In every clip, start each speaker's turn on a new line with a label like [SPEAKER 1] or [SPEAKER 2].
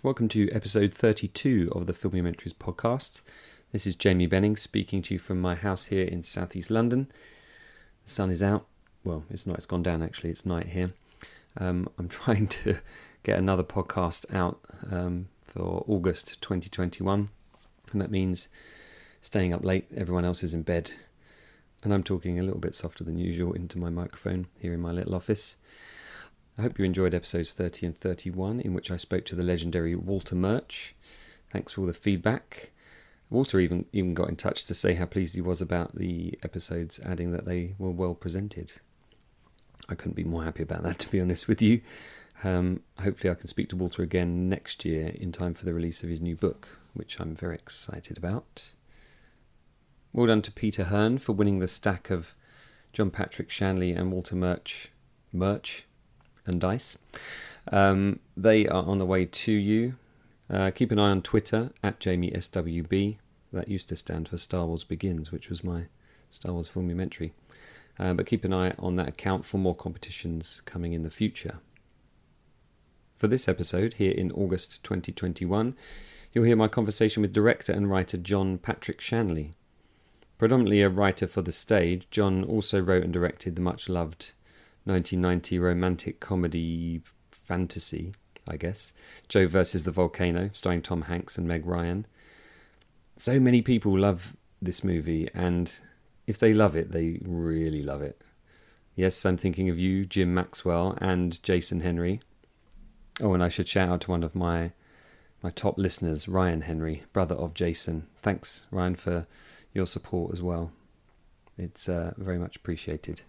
[SPEAKER 1] Welcome to episode 32 of the Filmumentaries podcast. This is Jamie Benning speaking to you from my house here in southeast London. The sun is out. Well, it's not, it's gone down actually, it's night here. I'm trying to get another podcast out for August 2021, and that means staying up late. Everyone else is in bed, and I'm talking a little bit softer than usual into my microphone here in my little office. I hope you enjoyed episodes 30 and 31, in which I spoke to the legendary Walter Murch. Thanks for all the feedback. Walter even got in touch to say how pleased he was about the episodes, adding that they were well presented. I couldn't be more happy about that, to be honest with you. Hopefully I can speak to Walter again next year in time for the release of his new book, which I'm very excited about. Well done to Peter Hearn for winning the stack of John Patrick Shanley and Walter Murch and dice. They are on the way to you. Keep an eye on Twitter at JamieSWB. That used to stand for Star Wars Begins, which was my Star Wars Filmumentary. But keep an eye on that account for more competitions coming in the future. For this episode, here in August 2021, you'll hear my conversation with director and writer John Patrick Shanley. Predominantly a writer for the stage, John also wrote and directed the much-loved 1990 romantic comedy fantasy, I guess, Joe versus the Volcano, starring Tom Hanks and Meg Ryan. So many people love this movie, and if they love it, they really love it. Yes, I'm thinking of you, Jim Maxwell, and Jason Henry. Oh, and I should shout out to one of my top listeners, Ryan Henry, brother of Jason. Thanks, Ryan, for your support as well. It's very much appreciated.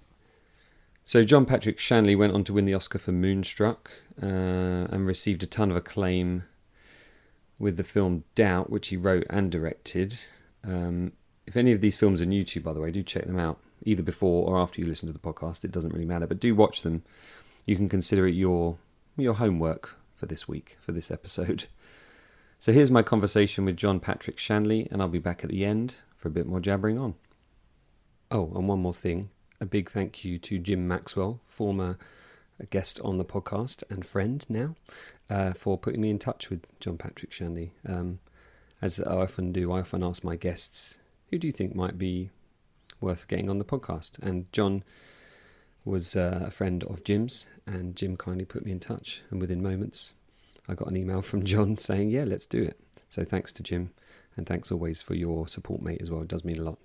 [SPEAKER 1] So John Patrick Shanley went on to win the Oscar for Moonstruck and received a ton of acclaim with the film Doubt, which he wrote and directed. If any of these films are new to you, by the way, do check them out, either before or after you listen to the podcast. It doesn't really matter, but do watch them. You can consider it your homework for this week, for this episode. So here's my conversation with John Patrick Shanley, and I'll be back at the end for a bit more jabbering on. Oh, and one more thing. A big thank you to Jim Maxwell, former guest on the podcast and friend now, for putting me in touch with John Patrick Shanley. As I often do, I often ask my guests, who do you think might be worth getting on the podcast? And John was a friend of Jim's, and Jim kindly put me in touch. And within moments, I got an email from John saying, yeah, let's do it. So thanks to Jim, and thanks always for your support, mate, as well. It does mean a lot.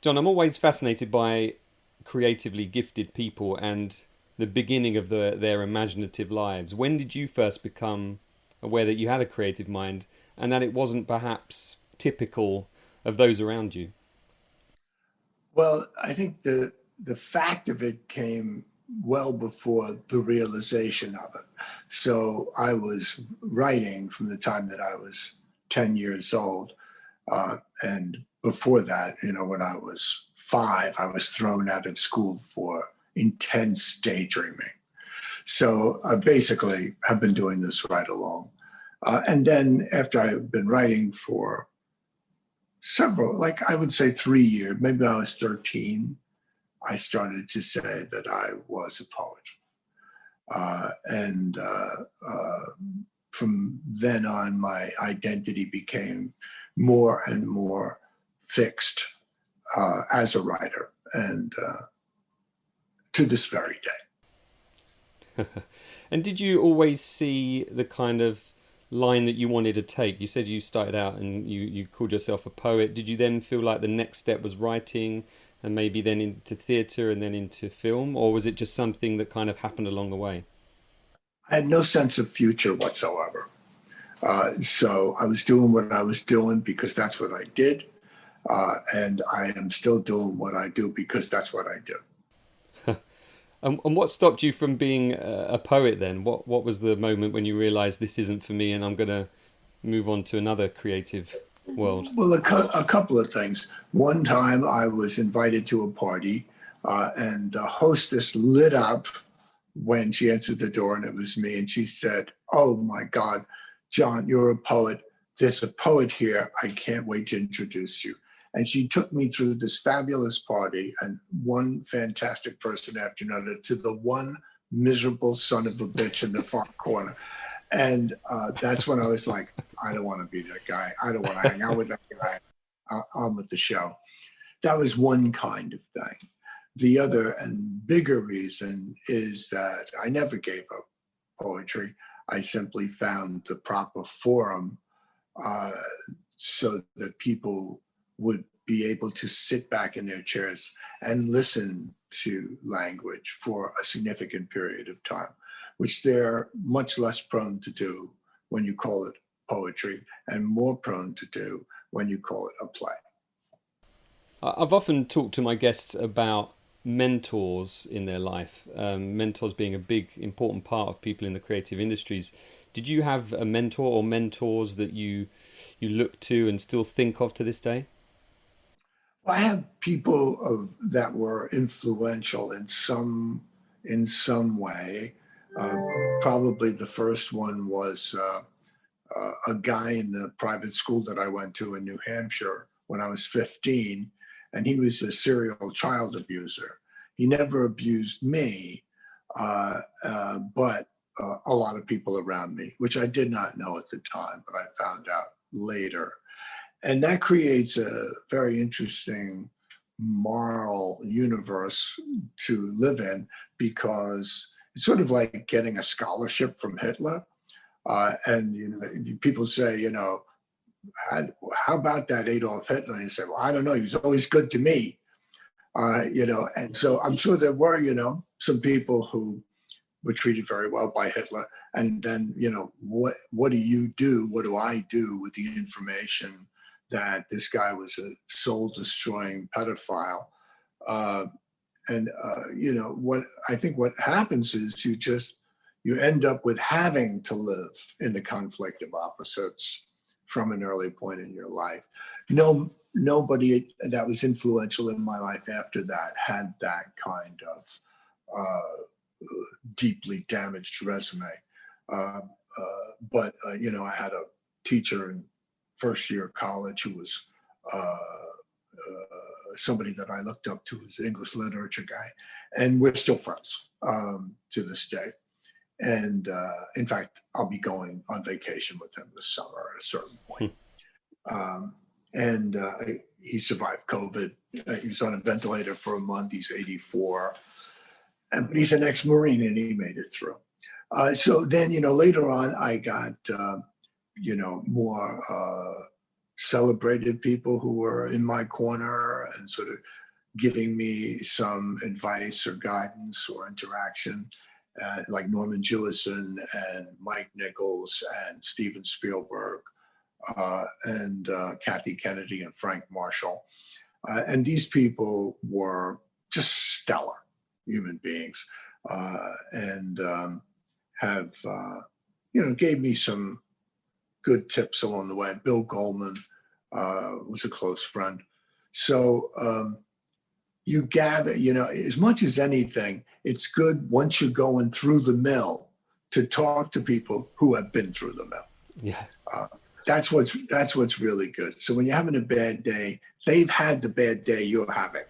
[SPEAKER 1] John, I'm always fascinated by creatively gifted people and the beginning of their imaginative lives. When did you first become aware that you had a creative mind and that it wasn't perhaps typical of those around you?
[SPEAKER 2] Well, I think the fact of it came well before the realization of it. So I was writing from the time that I was 10 years old. And before that, when I was 5, I was thrown out of school for intense daydreaming. So I basically have been doing this right along. And then after I've been writing for several, I would say 3 years, maybe I was 13, I started to say that I was a poet. And from then on, my identity became more and more fixed as a writer, and to this very day.
[SPEAKER 1] And did you always see the kind of line that you wanted to take? You said you started out and you called yourself a poet. Did you then feel like the next step was writing and maybe then into theatre and then into film? Or was it just something that kind of happened along the way?
[SPEAKER 2] I had no sense of future whatsoever. So I was doing what I was doing because that's what I did. And I am still doing what I do because that's what I do.
[SPEAKER 1] And what stopped you from being a poet then? What was the moment when you realised this isn't for me and I'm going to move on to another creative world?
[SPEAKER 2] Well, a couple of things. One time I was invited to a party and the hostess lit up when she answered the door and it was me. And she said, "Oh my God, John, you're a poet. There's a poet here. I can't wait to introduce you." And she took me through this fabulous party and one fantastic person after another to the one miserable son of a bitch in the far corner. And that's when I was like, I don't want to be that guy. I don't want to hang out with that guy. I'm at the show. That was one kind of thing. The other and bigger reason is that I never gave up poetry. I simply found the proper forum so that people would be able to sit back in their chairs and listen to language for a significant period of time, which they're much less prone to do when you call it poetry and more prone to do when you call it a play.
[SPEAKER 1] I've often talked to my guests about mentors in their life, mentors being a big, important part of people in the creative industries. Did you have a mentor or mentors that you look to and still think of to this day?
[SPEAKER 2] I have people that were influential in some way. Probably the first one was a guy in the private school that I went to in New Hampshire when I was 15, and he was a serial child abuser. He never abused me, but a lot of people around me, which I did not know at the time, but I found out later. And that creates a very interesting moral universe to live in, because it's sort of like getting a scholarship from Hitler. And people say, how about that Adolf Hitler? And you say, well, I don't know. He was always good to me. And so I'm sure there were, some people who were treated very well by Hitler. And then, what do you do? What do I do with the information that this guy was a soul-destroying pedophile? What I think what happens is you end up with having to live in the conflict of opposites from an early point in your life. Nobody that was influential in my life after that had that kind of deeply damaged resume. But I had a teacher in first year of college who was somebody that I looked up to as an English literature guy, and we're still friends to this day. And in fact, I'll be going on vacation with him this summer at a certain point. He survived COVID. He was on a ventilator for a month. He's 84, but he's an ex-Marine and he made it through. So then, later on, I got, more celebrated people who were in my corner and sort of giving me some advice or guidance or interaction, like Norman Jewison and Mike Nichols and Steven Spielberg and Kathy Kennedy and Frank Marshall. And these people were just stellar human beings and have, gave me some good tips along the way. Bill Goldman was a close friend. So you gather, as much as anything, it's good once you're going through the mill to talk to people who have been through the mill.
[SPEAKER 1] Yeah.
[SPEAKER 2] That's what's really good. So when you're having a bad day, they've had the bad day you're having.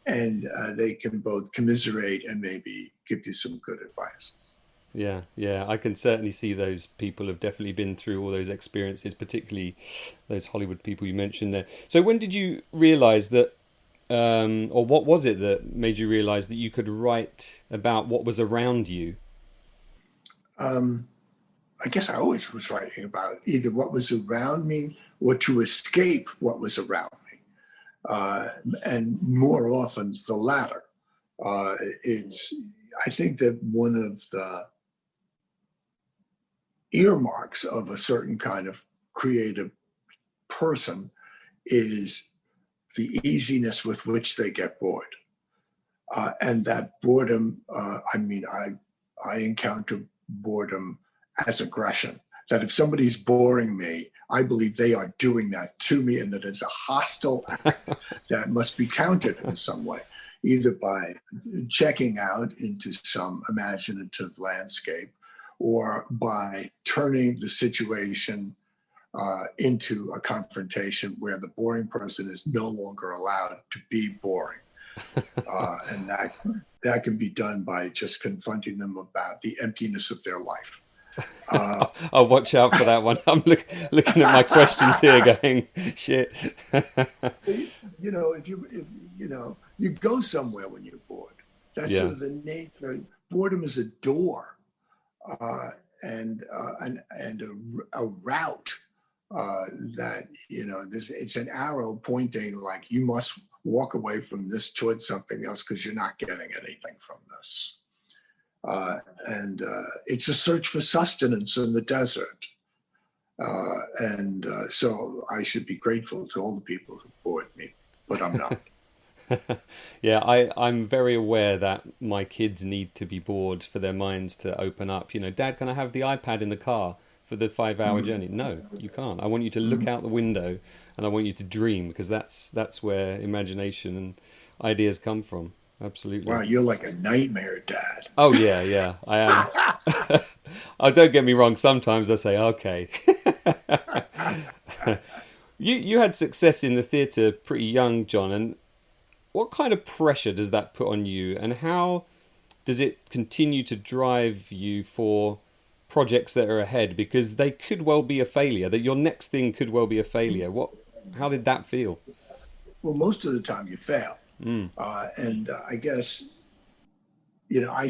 [SPEAKER 2] And they can both commiserate and maybe give you some good advice.
[SPEAKER 1] Yeah. I can certainly see those people have definitely been through all those experiences, particularly those Hollywood people you mentioned there. So when did you realize that, or what was it that made you realize that you could write about what was around you?
[SPEAKER 2] I guess I always was writing about either what was around me or to escape what was around me. And more often the latter. I think that one of the earmarks of a certain kind of creative person is the easiness with which they get bored. And that boredom, I encounter boredom as aggression. That if somebody's boring me, I believe they are doing that to me, and that it's a hostile act that must be countered in some way. either by checking out into some imaginative landscape or by turning the situation into a confrontation where the boring person is no longer allowed to be boring. And that can be done by just confronting them about the emptiness of their life.
[SPEAKER 1] I'll watch out for that one. I'm looking at my questions here going, shit.
[SPEAKER 2] You know, if you go somewhere when you're bored. That's sort of the nature. Boredom is a door and a route that, it's an arrow pointing like you must walk away from this towards something else because you're not getting anything from this. And it's a search for sustenance in the desert. So I should be grateful to all the people who bored me, but I'm not.
[SPEAKER 1] Yeah, I'm very aware that my kids need to be bored for their minds to open up. Dad, can I have the iPad in the car for the 5-hour journey? No, you can't. I want you to look out the window and I want you to dream, because that's where imagination and ideas come from. Absolutely.
[SPEAKER 2] Wow, you're like a nightmare dad.
[SPEAKER 1] Oh, yeah, I am. Oh, don't get me wrong. Sometimes I say, okay. You had success in the theatre pretty young, John, and what kind of pressure does that put on you, and how does it continue to drive you for projects that are ahead? Because they could well be a failure, that your next thing could well be a failure. How did that feel?
[SPEAKER 2] Well, most of the time you fail. I guess, I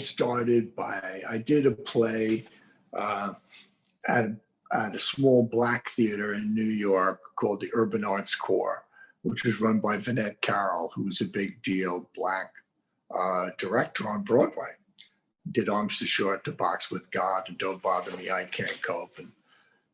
[SPEAKER 2] did a play at a small black theater in New York called the Urban Arts Corps, which was run by Vinette Carroll, who was a big deal black director on Broadway. Did Arms Too Short, To Box with God, and Don't Bother Me, I Can't Cope. And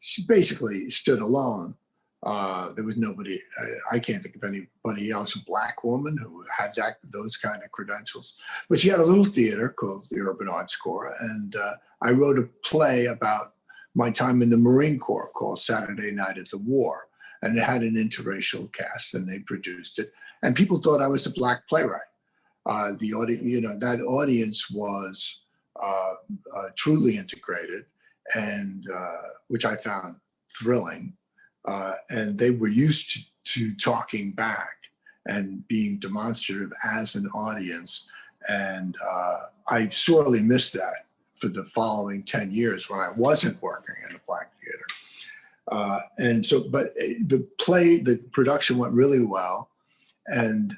[SPEAKER 2] she basically stood alone. There was nobody, I can't think of anybody else, a black woman who had those kind of credentials. But she had a little theater called the Urban Arts Corps. And I wrote a play about my time in the Marine Corps called Saturday Night at the War. And it had an interracial cast, and they produced it. And people thought I was a black playwright. The audience, that audience was truly integrated, and which I found thrilling. And they were used to talking back and being demonstrative as an audience. And I sorely missed that for the following 10 years when I wasn't working in a black theater. But the production went really well, and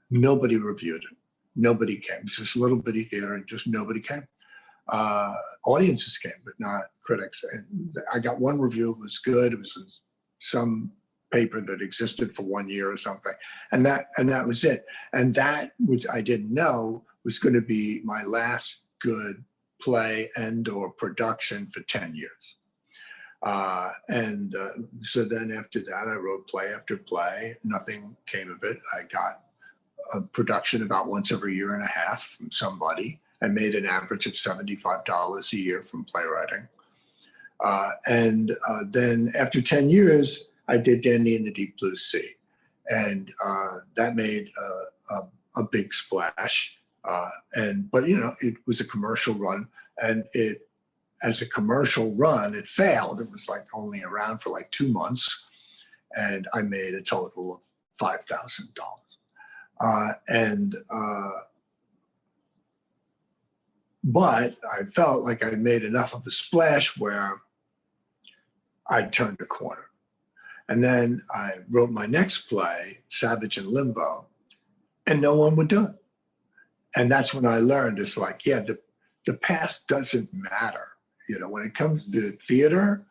[SPEAKER 2] nobody reviewed it. Nobody came. It's this little bitty theater, and just nobody came. Audiences came, but not critics. And I got one review. It was good. It was in some paper that existed for 1 year or something, and that was it. And that, which I didn't know, was going to be my last good play and/or production for 10 years. So then after that, I wrote play after play. Nothing came of it. I got a production about once every year and a half from somebody. I made an average of $75 a year from playwriting. Then after 10 years, I did Dandy in the Deep Blue Sea. And that made a big splash. But it was a commercial run, and as a commercial run, it failed. It was like only around for like 2 months, and I made a total of $5,000. But I felt like I made enough of a splash where I turned a corner. And then I wrote my next play, Savage in Limbo, and no one would do it. And that's when I learned, it's like, the past doesn't matter. When it comes to theater,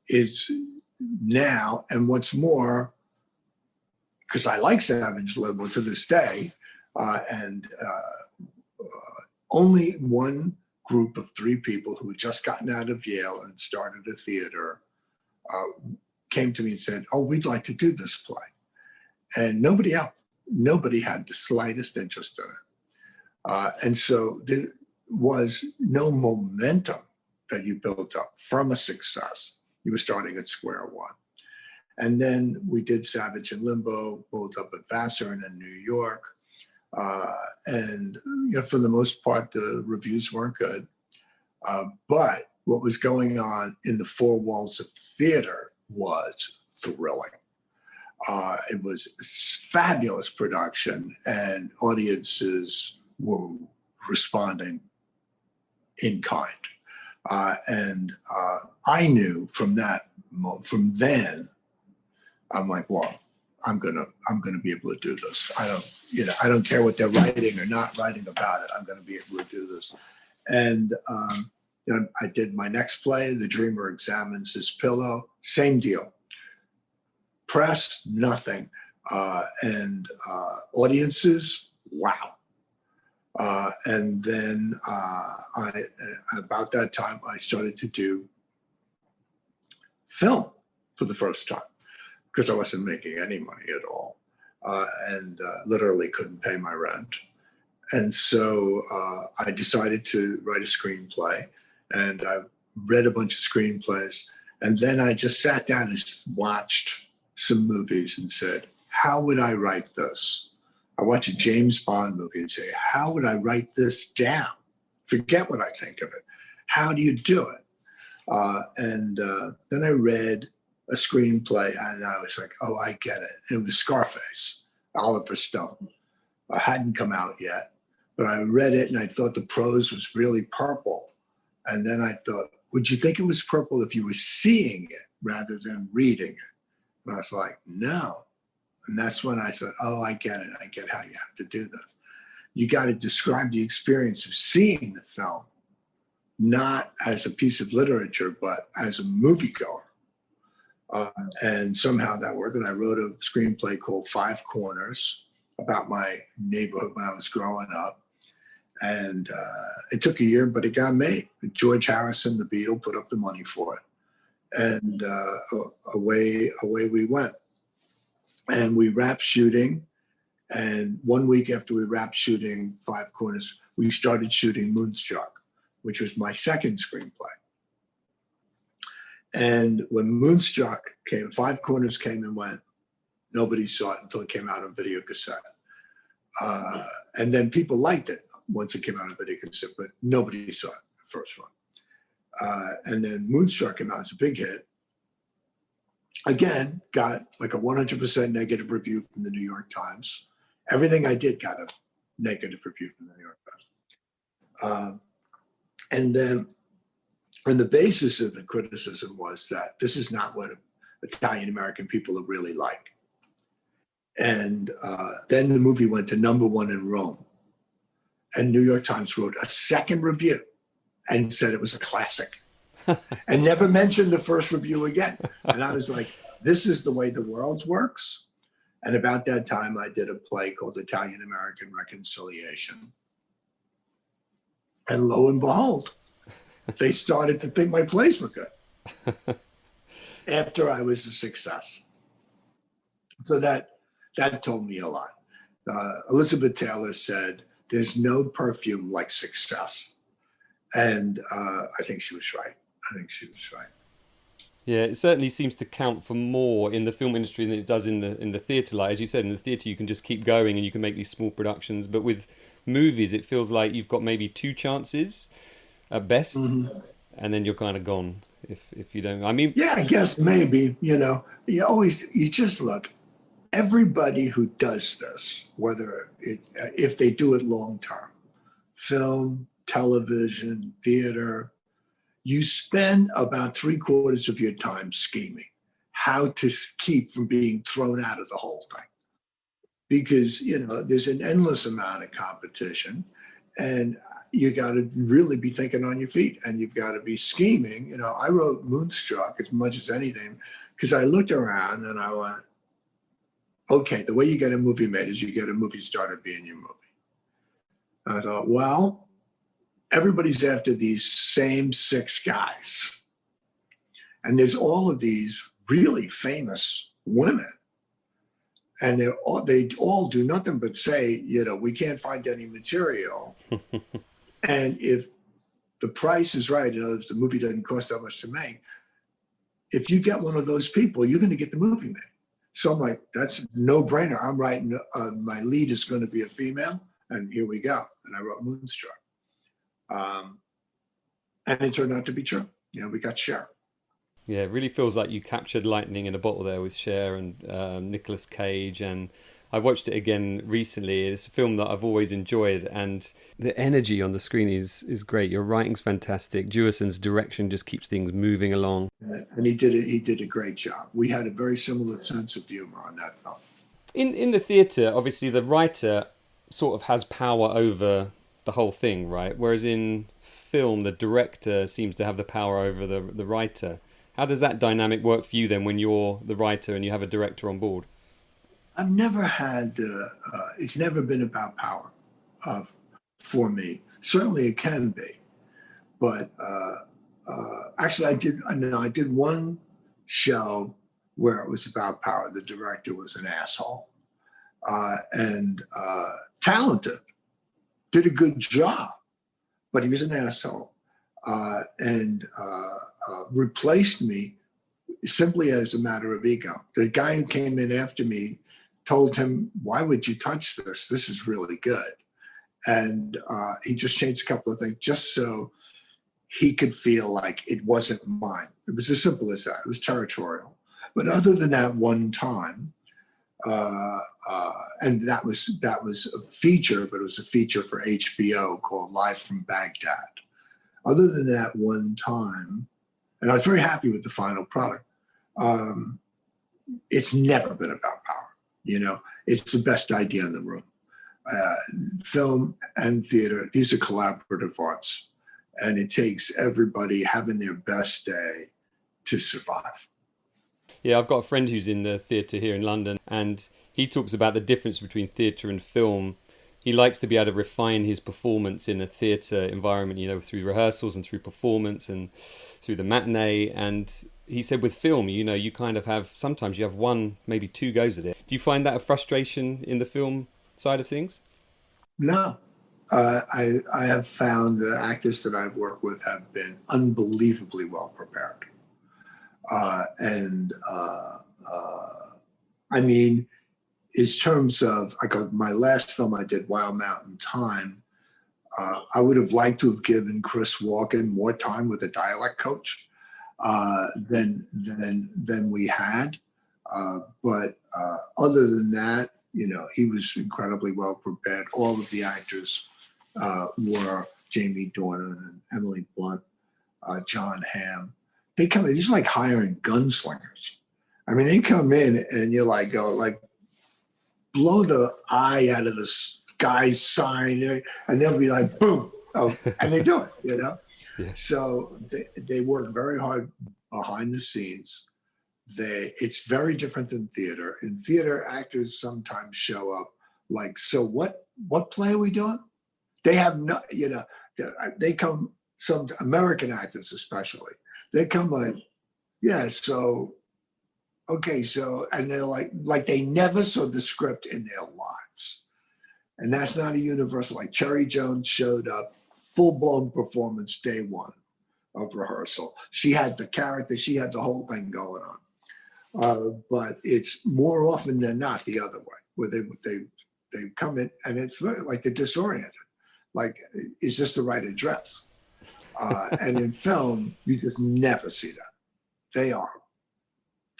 [SPEAKER 2] is now. And what's more, because I like Savage Limbo to this day, only one group of 3 people who had just gotten out of Yale and started a theater came to me and said, "Oh, we'd like to do this play." And nobody had the slightest interest in it. And so there was no momentum that you built up from a success. You were starting at square one. And then we did Savage in Limbo, both up at Vassar and in New York. And for the most part, the reviews weren't good. But what was going on in the four walls of theater was thrilling. It was fabulous production, and audiences were responding in kind. And I knew from then, I'm like, well, I'm gonna be able to do this. I don't care what they're writing or not writing about it. I'm gonna be able to do this. And I did my next play, The Dreamer Examines His Pillow. Same deal. Press, nothing. And audiences, wow. And then about that time, I started to do film for the first time, because I wasn't making any money at all, and literally couldn't pay my rent. And so I decided to write a screenplay, and I read a bunch of screenplays. And then I just sat down and watched some movies and said, how would I write this? I watch a James Bond movie and say, how would I write this down? Forget what I think of it. How do you do it? And then I read a screenplay, and I was like, oh, I get it. It was Scarface, Oliver Stone. It hadn't come out yet, but I read it and I thought the prose was really purple. And then I thought, would you think it was purple if you were seeing it rather than reading it? And I was like, no. And that's when I said, oh, I get it. I get how you have to do this. You got to describe the experience of seeing the film, not as a piece of literature, but as a moviegoer. And somehow that worked. And I wrote a screenplay called Five Corners about my neighborhood when I was growing up. And it took a year, but it got made. George Harrison, the Beatle, put up the money for it. And away we went. And we wrapped shooting. And 1 week after we wrapped shooting Five Corners, we started shooting Moonstruck, which was my second screenplay. And when Moonstruck came, Five Corners came and went. Nobody saw it until it came out on video cassette. And then people liked it once it came out on video cassette, but nobody saw it, the first one. And then Moonstruck came out as a big hit. Again, got like a 100% negative review from the New York Times. Everything I did got a negative review from the New York Times. And the basis of the criticism was that this is not what Italian American people are really like. And then the movie went to #1 in Rome. And New York Times wrote a second review and said it was a classic. And never mentioned the first review again. And I was like, this is the way the world works. And about that time, I did a play called Italian American Reconciliation. And lo and behold, they started to think my plays were good after I was a success. So that told me a lot. Elizabeth Taylor said, there's no perfume like success. And I think she was right.
[SPEAKER 1] Yeah, it certainly seems to count for more in the film industry than it does in the theatre. Like, as you said, in the theatre you can just keep going and you can make these small productions. But with movies, it feels like you've got maybe 2 chances at best, and then you're kind of gone if you don't. I mean,
[SPEAKER 2] yeah, I guess maybe, you just look. Everybody who does this, if they do it long term, film, television, theater, you spend about 3/4 of your time scheming how to keep from being thrown out of the whole thing. Because, there's an endless amount of competition, and you got to really be thinking on your feet, and you've got to be scheming. I wrote Moonstruck as much as anything because I looked around and I went, okay, the way you get a movie made is you get a movie star to be in your movie. I thought, well, everybody's after these same 6 guys. And there's all of these really famous women. And they all do nothing but say, we can't find any material. And if the price is right, if the movie doesn't cost that much to make, if you get one of those people, you're going to get the movie made. So I'm like, that's a no-brainer. I'm writing, my lead is going to be a female, and here we go. And I wrote Moonstruck. And it turned out to be true. We got Cher.
[SPEAKER 1] Yeah, it really feels like you captured lightning in a bottle there with Cher and Nicolas Cage. And I watched it again recently. It's a film that I've always enjoyed, and the energy on the screen is great. Your writing's fantastic. Jewison's direction just keeps things moving along.
[SPEAKER 2] And he did a great job. We had a very similar sense of humor on that film.
[SPEAKER 1] In the theatre, obviously the writer sort of has power over the whole thing, right? Whereas in film, the director seems to have the power over the writer. How does that dynamic work for you then when you're the writer and you have a director on board?
[SPEAKER 2] I've never had, it's never been about power for me. Certainly it can be. But actually I did one show where it was about power. The director was an asshole and talented, did a good job, but he was an asshole and replaced me simply as a matter of ego. The guy who came in after me told him, "Why would you touch this? This is really good." And he just changed a couple of things just so he could feel like it wasn't mine. It was as simple as that. It was territorial. But other than that one time, and that was a feature, but it was a feature for HBO called Live from Baghdad. Other than that one time, and I was very happy with the final product, it's never been about power. It's the best idea in the room. Film and theater, these are collaborative arts, and it takes everybody having their best day to survive.
[SPEAKER 1] Yeah, I've got a friend who's in the theatre here in London, and he talks about the difference between theatre and film. He likes to be able to refine his performance in a theatre environment, through rehearsals and through performance and through the matinee. And he said with film, you kind of sometimes you have one, maybe two goes at it. Do you find that a frustration in the film side of things?
[SPEAKER 2] No. I have found the actors that I've worked with have been unbelievably well prepared. In terms of, my last film I did, Wild Mountain Thyme, I would have liked to have given Chris Walken more time with a dialect coach than we had. But other than that, he was incredibly well prepared. All of the actors were Jamie Dornan and Emily Blunt, John Hamm. They come in, it's like hiring gunslingers. They come in and you're like, blow the eye out of this guy's sign, and they'll be like, boom, and they do it, Yeah. So they work very hard behind the scenes. It's very different than theater. In theater, actors sometimes show up like, so what play are we doing? They have no, they come, some American actors especially, they come like, yeah, so, okay, so, and they're like they never saw the script in their lives. And that's not a universal, like Cherry Jones showed up, full-blown performance day one of rehearsal. She had the character, she had the whole thing going on. But it's more often than not the other way, where they come in and it's like they're disoriented. Like, is this the right address? And in film, you just never see that.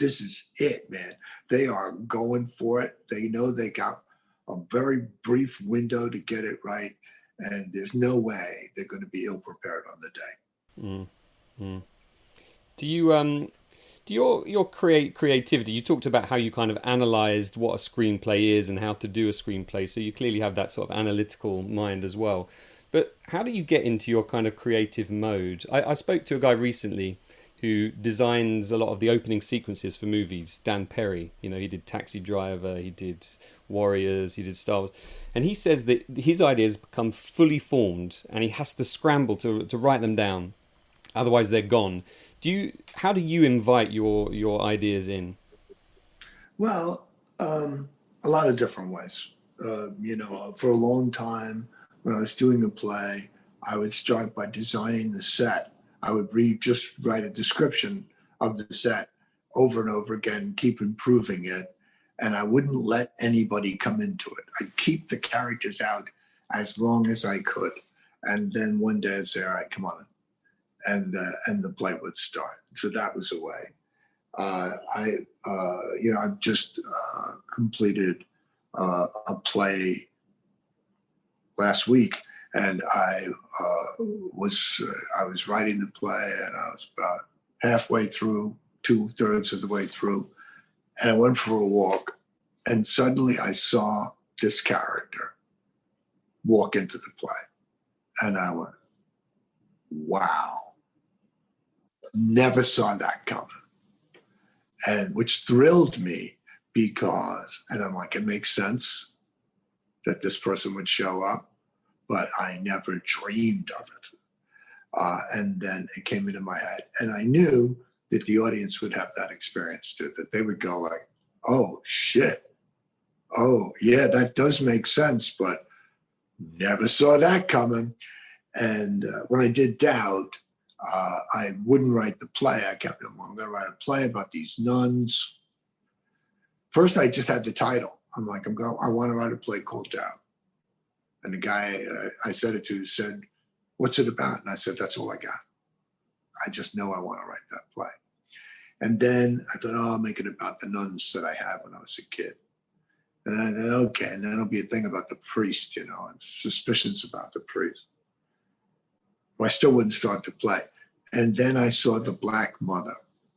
[SPEAKER 2] This is it, man. They are going for it. They know they got a very brief window to get it right. And there's no way they're going to be ill prepared on the day.
[SPEAKER 1] Mm. Do you, your creativity, you talked about how you kind of analysed what a screenplay is and how to do a screenplay. So you clearly have that sort of analytical mind as well. But how do you get into your kind of creative mode? I spoke to a guy recently who designs a lot of the opening sequences for movies, Dan Perry. He did Taxi Driver, he did Warriors, he did Star Wars. And he says that his ideas become fully formed and he has to scramble to write them down. Otherwise they're gone. How do you invite your ideas in?
[SPEAKER 2] Well, a lot of different ways. For a long time, when I was doing a play, I would start by designing the set. I would just write a description of the set over and over again, keep improving it. and I wouldn't let anybody come into it. I'd keep the characters out as long as I could. And then one day I'd say, all right, come on. And the play would start. So that was a way. I've just completed a play last week, and I was writing the play, and I was about halfway through, 2/3 of the way through, and I went for a walk, and suddenly I saw this character walk into the play, and I went, wow, never saw that coming. And which thrilled me because, and I'm like, it makes sense that this person would show up, but I never dreamed of it. And then it came into my head, and I knew that the audience would have that experience too, that they would go like, oh shit, oh yeah, that does make sense, but never saw that coming. And when I did Doubt, I wouldn't write the play. I kept them, I'm going to write a play about these nuns. First, I just had the title. I'm like, I want to write a play called Doubt. And the guy I said it to said, what's it about? And I said, that's all I got. I just know I want to write that play. And then I thought, I'll make it about the nuns that I had when I was a kid. And I thought, okay, and then it'll be a thing about the priest, and suspicions about the priest. Well, I still wouldn't start the play. And then I saw the Black mother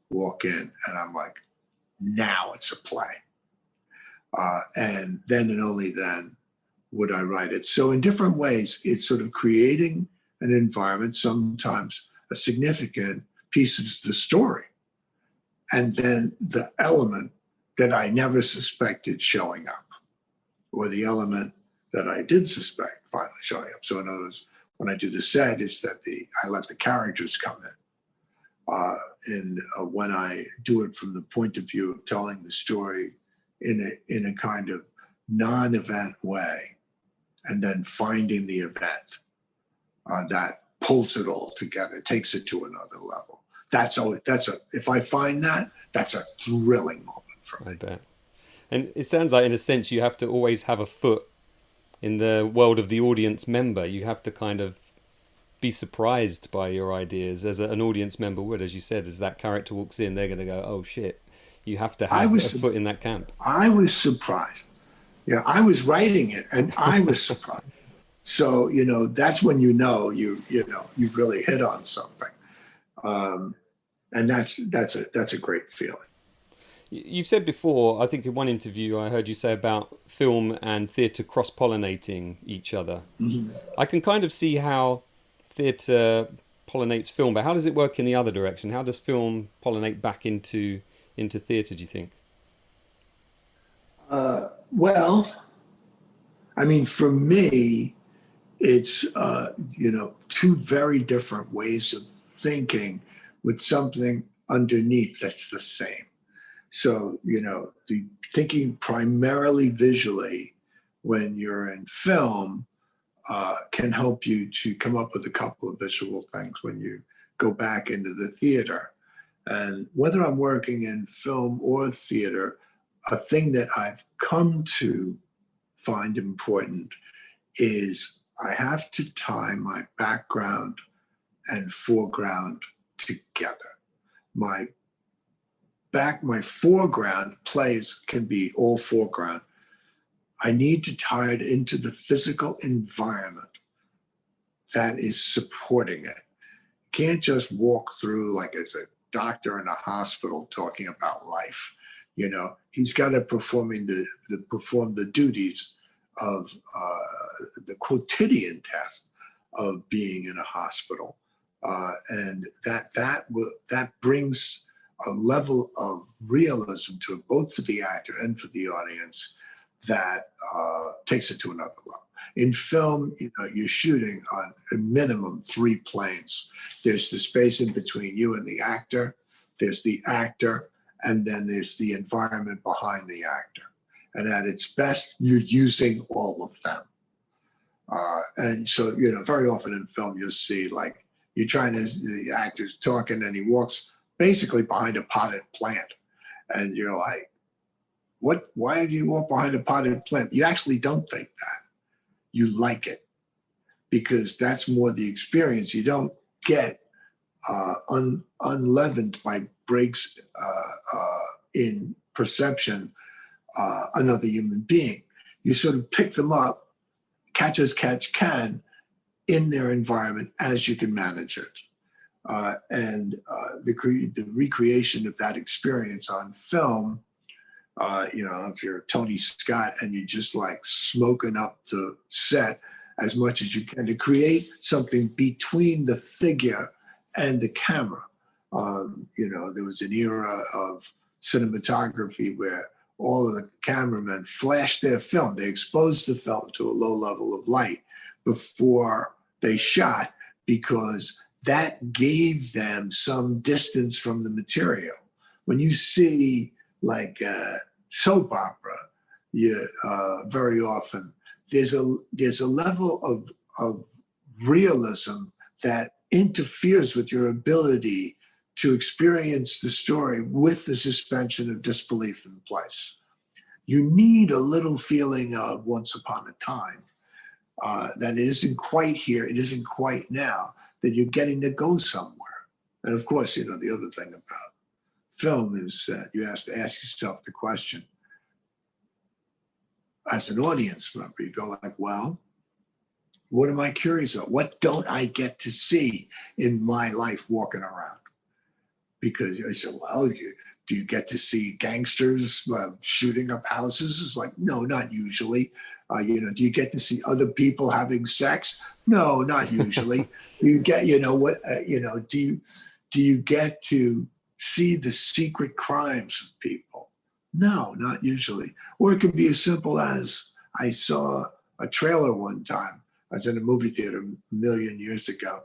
[SPEAKER 2] walk in, and I'm like, now it's a play. And then and only then would I write it. So in different ways, it's sort of creating an environment, sometimes a significant piece of the story, and then the element that I never suspected showing up, or the element that I did suspect finally showing up. So in other words, when I do the set, it's that I let the characters come in. When I do it from the point of view of telling the story in a kind of non-event way, and then finding the event that pulls it all together, takes it to another level. If I find that, that's a thrilling moment for me.
[SPEAKER 1] I bet. And it sounds like, in a sense, you have to always have a foot in the world of the audience member. You have to kind of be surprised by your ideas, as an audience member would. As you said, as that character walks in, they're going to go, oh shit. You have to have a foot in that camp.
[SPEAKER 2] I was surprised. Yeah, I was writing it, and I was surprised. So, that's when you really hit on something. And that's a great feeling.
[SPEAKER 1] You've said before, I think in one interview I heard you say about film and theatre cross-pollinating each other. Mm-hmm. I can kind of see how theatre pollinates film, but how does it work in the other direction? How does film pollinate back into theatre, do you think?
[SPEAKER 2] Well, I mean, for me, it's, two very different ways of thinking with something underneath that's the same. So, the thinking primarily visually when you're in film can help you to come up with a couple of visual things when you go back into the theater. And whether I'm working in film or theater, a thing that I've come to find important is I have to tie my background and foreground together. My foreground plays can be all foreground. I need to tie it into the physical environment that is supporting it. Can't just walk through like as a doctor in a hospital talking about life. He's got to perform the duties of the quotidian task of being in a hospital, and that brings a level of realism to it, both for the actor and for the audience, that takes it to another level. In film, you're shooting on a minimum 3 planes. There's the space in between you and the actor, there's the actor, and then there's the environment behind the actor. And at its best, you're using all of them. And so, very often in film, you'll see like the actor's talking and he walks basically behind a potted plant. And you're like, Why do you walk behind a potted plant? You actually don't think that. You like it because that's more the experience. You don't get unleavened by breaks in perception, another human being. You sort of pick them up, catch as catch can, in their environment as you can manage it. The recreation of that experience on film, if you're Tony Scott and you just like smoking up the set as much as you can to create something between the figure and the camera. There was an era of cinematography where all of the cameramen flashed their film. They exposed the film to a low level of light before they shot because that gave them some distance from the material. When you see like soap opera, very often there's a level of realism that interferes with your ability to experience the story with the suspension of disbelief in place. You need a little feeling of once upon a time, that it isn't quite here, it isn't quite now, that you're getting to go somewhere. And of course, the other thing about film is that you have to ask yourself the question, as an audience member, you go like, well, what am I curious about? What don't I get to see in my life walking around? Because I said, well, do you get to see gangsters shooting up houses? It's like, no, not usually. Do you get to see other people having sex? No, not usually. You get, do you get to see the secret crimes of people? No, not usually. Or it could be as simple as I saw a trailer one time. I was in a movie theater a million years ago,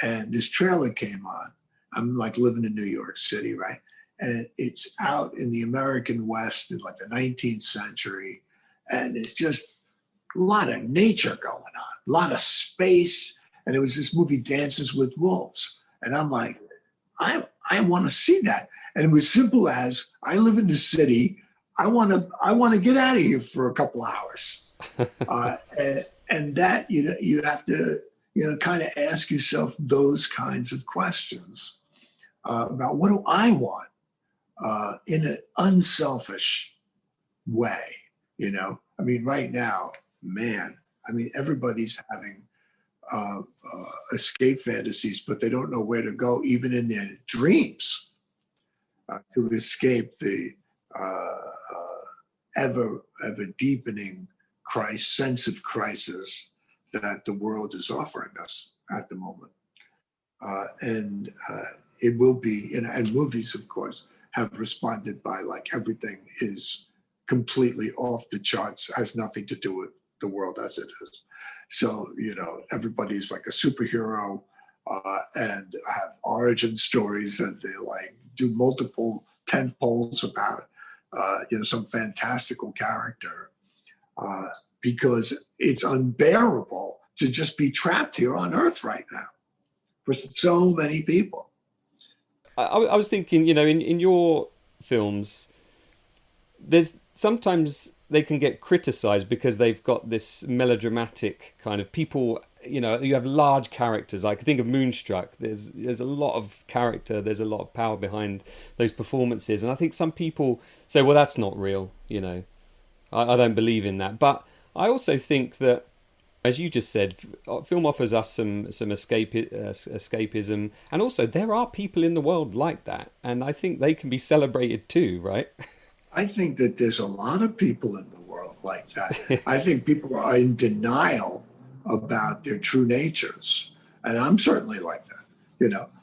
[SPEAKER 2] and this trailer came on. I'm like living in New York City, right? And it's out in the American West in like the 19th century. And it's just a lot of nature going on, a lot of space. And it was this movie, Dances with Wolves. And I'm like, I want to see that. And it was simple as, I live in the city. I want to get out of here for a couple hours. And that, you have to, kind of ask yourself those kinds of questions about what do I want in an unselfish way, I mean, right now, man, everybody's having escape fantasies, but they don't know where to go, even in their dreams, to escape the ever deepening sense of crisis that the world is offering us at the moment. It will be, and movies, of course, have responded by like everything is completely off the charts, has nothing to do with the world as it is. So, everybody's like a superhero and have origin stories, and they like do multiple tent poles about, some fantastical character because it's unbearable to just be trapped here on Earth right now for so many people.
[SPEAKER 1] I was thinking, in your films, there's sometimes they can get criticized because they've got this melodramatic kind of people, you have large characters. I can think of Moonstruck. There's a lot of character, there's a lot of power behind those performances. And I think some people say, well, that's not real, I don't believe in that. But I also think that, as you just said, film offers us some escapism, and also there are people in the world like that, and I think they can be celebrated too, right?
[SPEAKER 2] I think that there's a lot of people in the world like that. I think people are in denial about their true natures, and I'm certainly like that.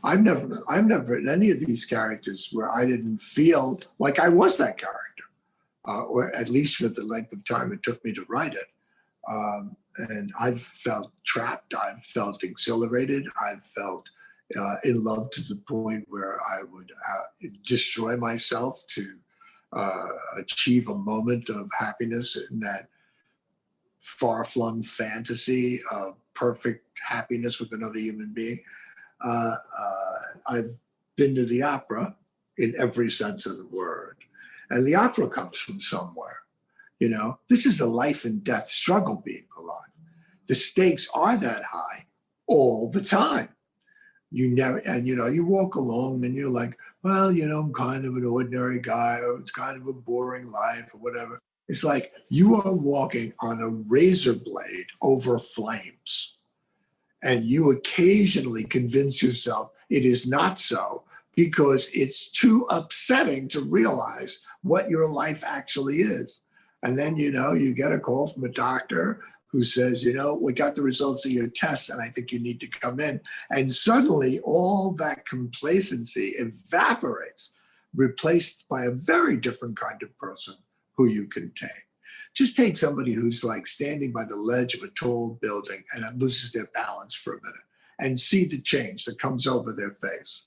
[SPEAKER 2] I've never in any of these characters where I didn't feel like I was that character, or at least for the length of time it took me to write it. And I've felt trapped. I've felt exhilarated. I've felt in love to the point where I would destroy myself to achieve a moment of happiness in that far-flung fantasy of perfect happiness with another human being. I've been to the opera in every sense of the word. And the opera comes from somewhere. This is a life and death struggle being alive. The stakes are that high all the time. You never, and you walk along and you're like, well, I'm kind of an ordinary guy, or it's kind of a boring life, or whatever. It's like you are walking on a razor blade over flames. And you occasionally convince yourself it is not so, because it's too upsetting to realize what your life actually is. And then, you get a call from a doctor who says, we got the results of your test and I think you need to come in. And suddenly all that complacency evaporates, replaced by a very different kind of person who you contain. Just take somebody who's like standing by the ledge of a tall building and it loses their balance for a minute, and see the change that comes over their face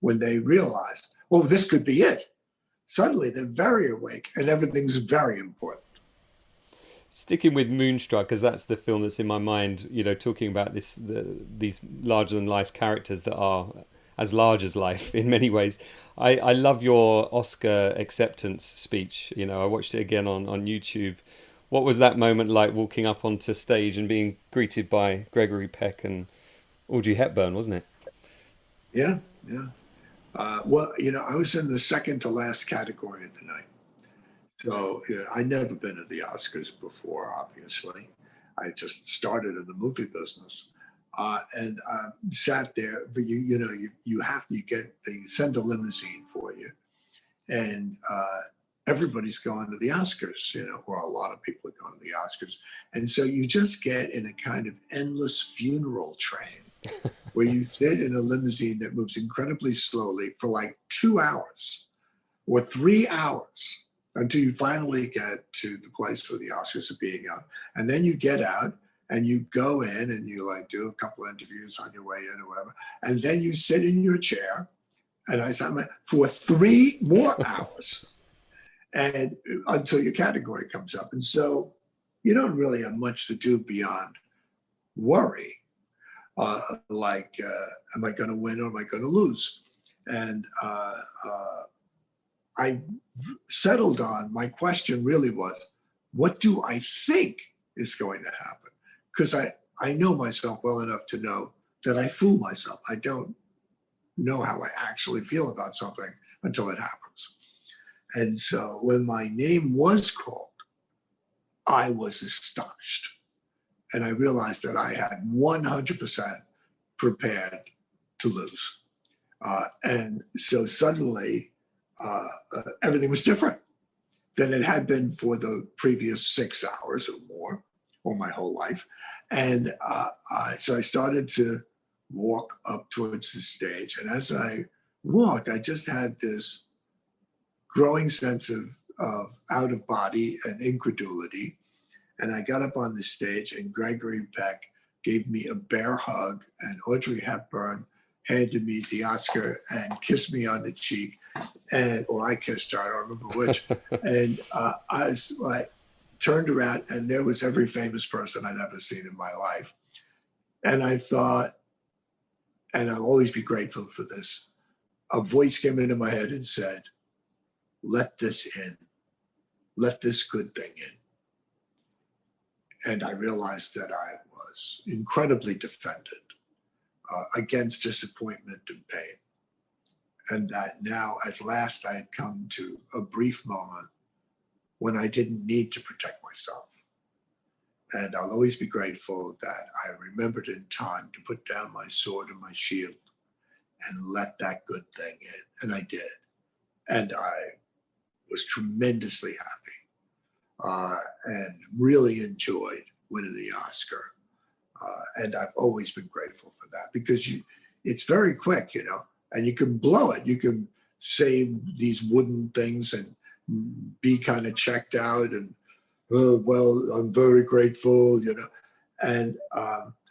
[SPEAKER 2] when they realize, well, this could be it. Suddenly they're very awake and everything's very important.
[SPEAKER 1] Sticking with Moonstruck, because that's the film that's in my mind, talking about these larger than life characters that are as large as life in many ways. I love your Oscar acceptance speech. I watched it again on YouTube. What was that moment like, walking up onto stage and being greeted by Gregory Peck and Audrey Hepburn, wasn't it?
[SPEAKER 2] Yeah. Well, I was in the second to last category of the night. So I'd never been at the Oscars before, obviously. I just started in the movie business. And sat there, but they send a limousine for you. And everybody's going to the Oscars, or a lot of people are going to the Oscars. And so you just get in a kind of endless funeral train where you sit in a limousine that moves incredibly slowly for like 2 hours or 3 hours until you finally get to the place where the Oscars are being out. And then you get out and you go in and you do a couple of interviews on your way in or whatever. And then you sit in your chair, and I sat for 3 more hours and until your category comes up. And so you don't really have much to do beyond worry. Am I going to win or am I going to lose? And I settled on, my question really was, what do I think is going to happen? Because I know myself well enough to know that I fool myself. I don't know how I actually feel about something until it happens. And so when my name was called, I was astonished. And I realized that I had 100% prepared to lose. And so suddenly, everything was different than it had been for the previous 6 hours or more, or my whole life. And so I started to walk up towards the stage. And as I walked, I just had this growing sense of out of body and incredulity. And I got up on the stage and Gregory Peck gave me a bear hug, and Audrey Hepburn handed me the Oscar and kissed me on the cheek, or I kissed her, I don't remember which. And I was like, turned around and there was every famous person I'd ever seen in my life. And I thought, and I'll always be grateful for this, a voice came into my head and said, let this in, let this good thing in. And I realized that I was incredibly defended against disappointment and pain. And that now at last I had come to a brief moment when I didn't need to protect myself. And I'll always be grateful that I remembered in time to put down my sword and my shield and let that good thing in. And I did. And I was tremendously happy and really enjoyed winning the Oscar. And I've always been grateful for that, because it's very quick, and you can blow it. You can say these wooden things and be kind of checked out and, oh, well, I'm very grateful, and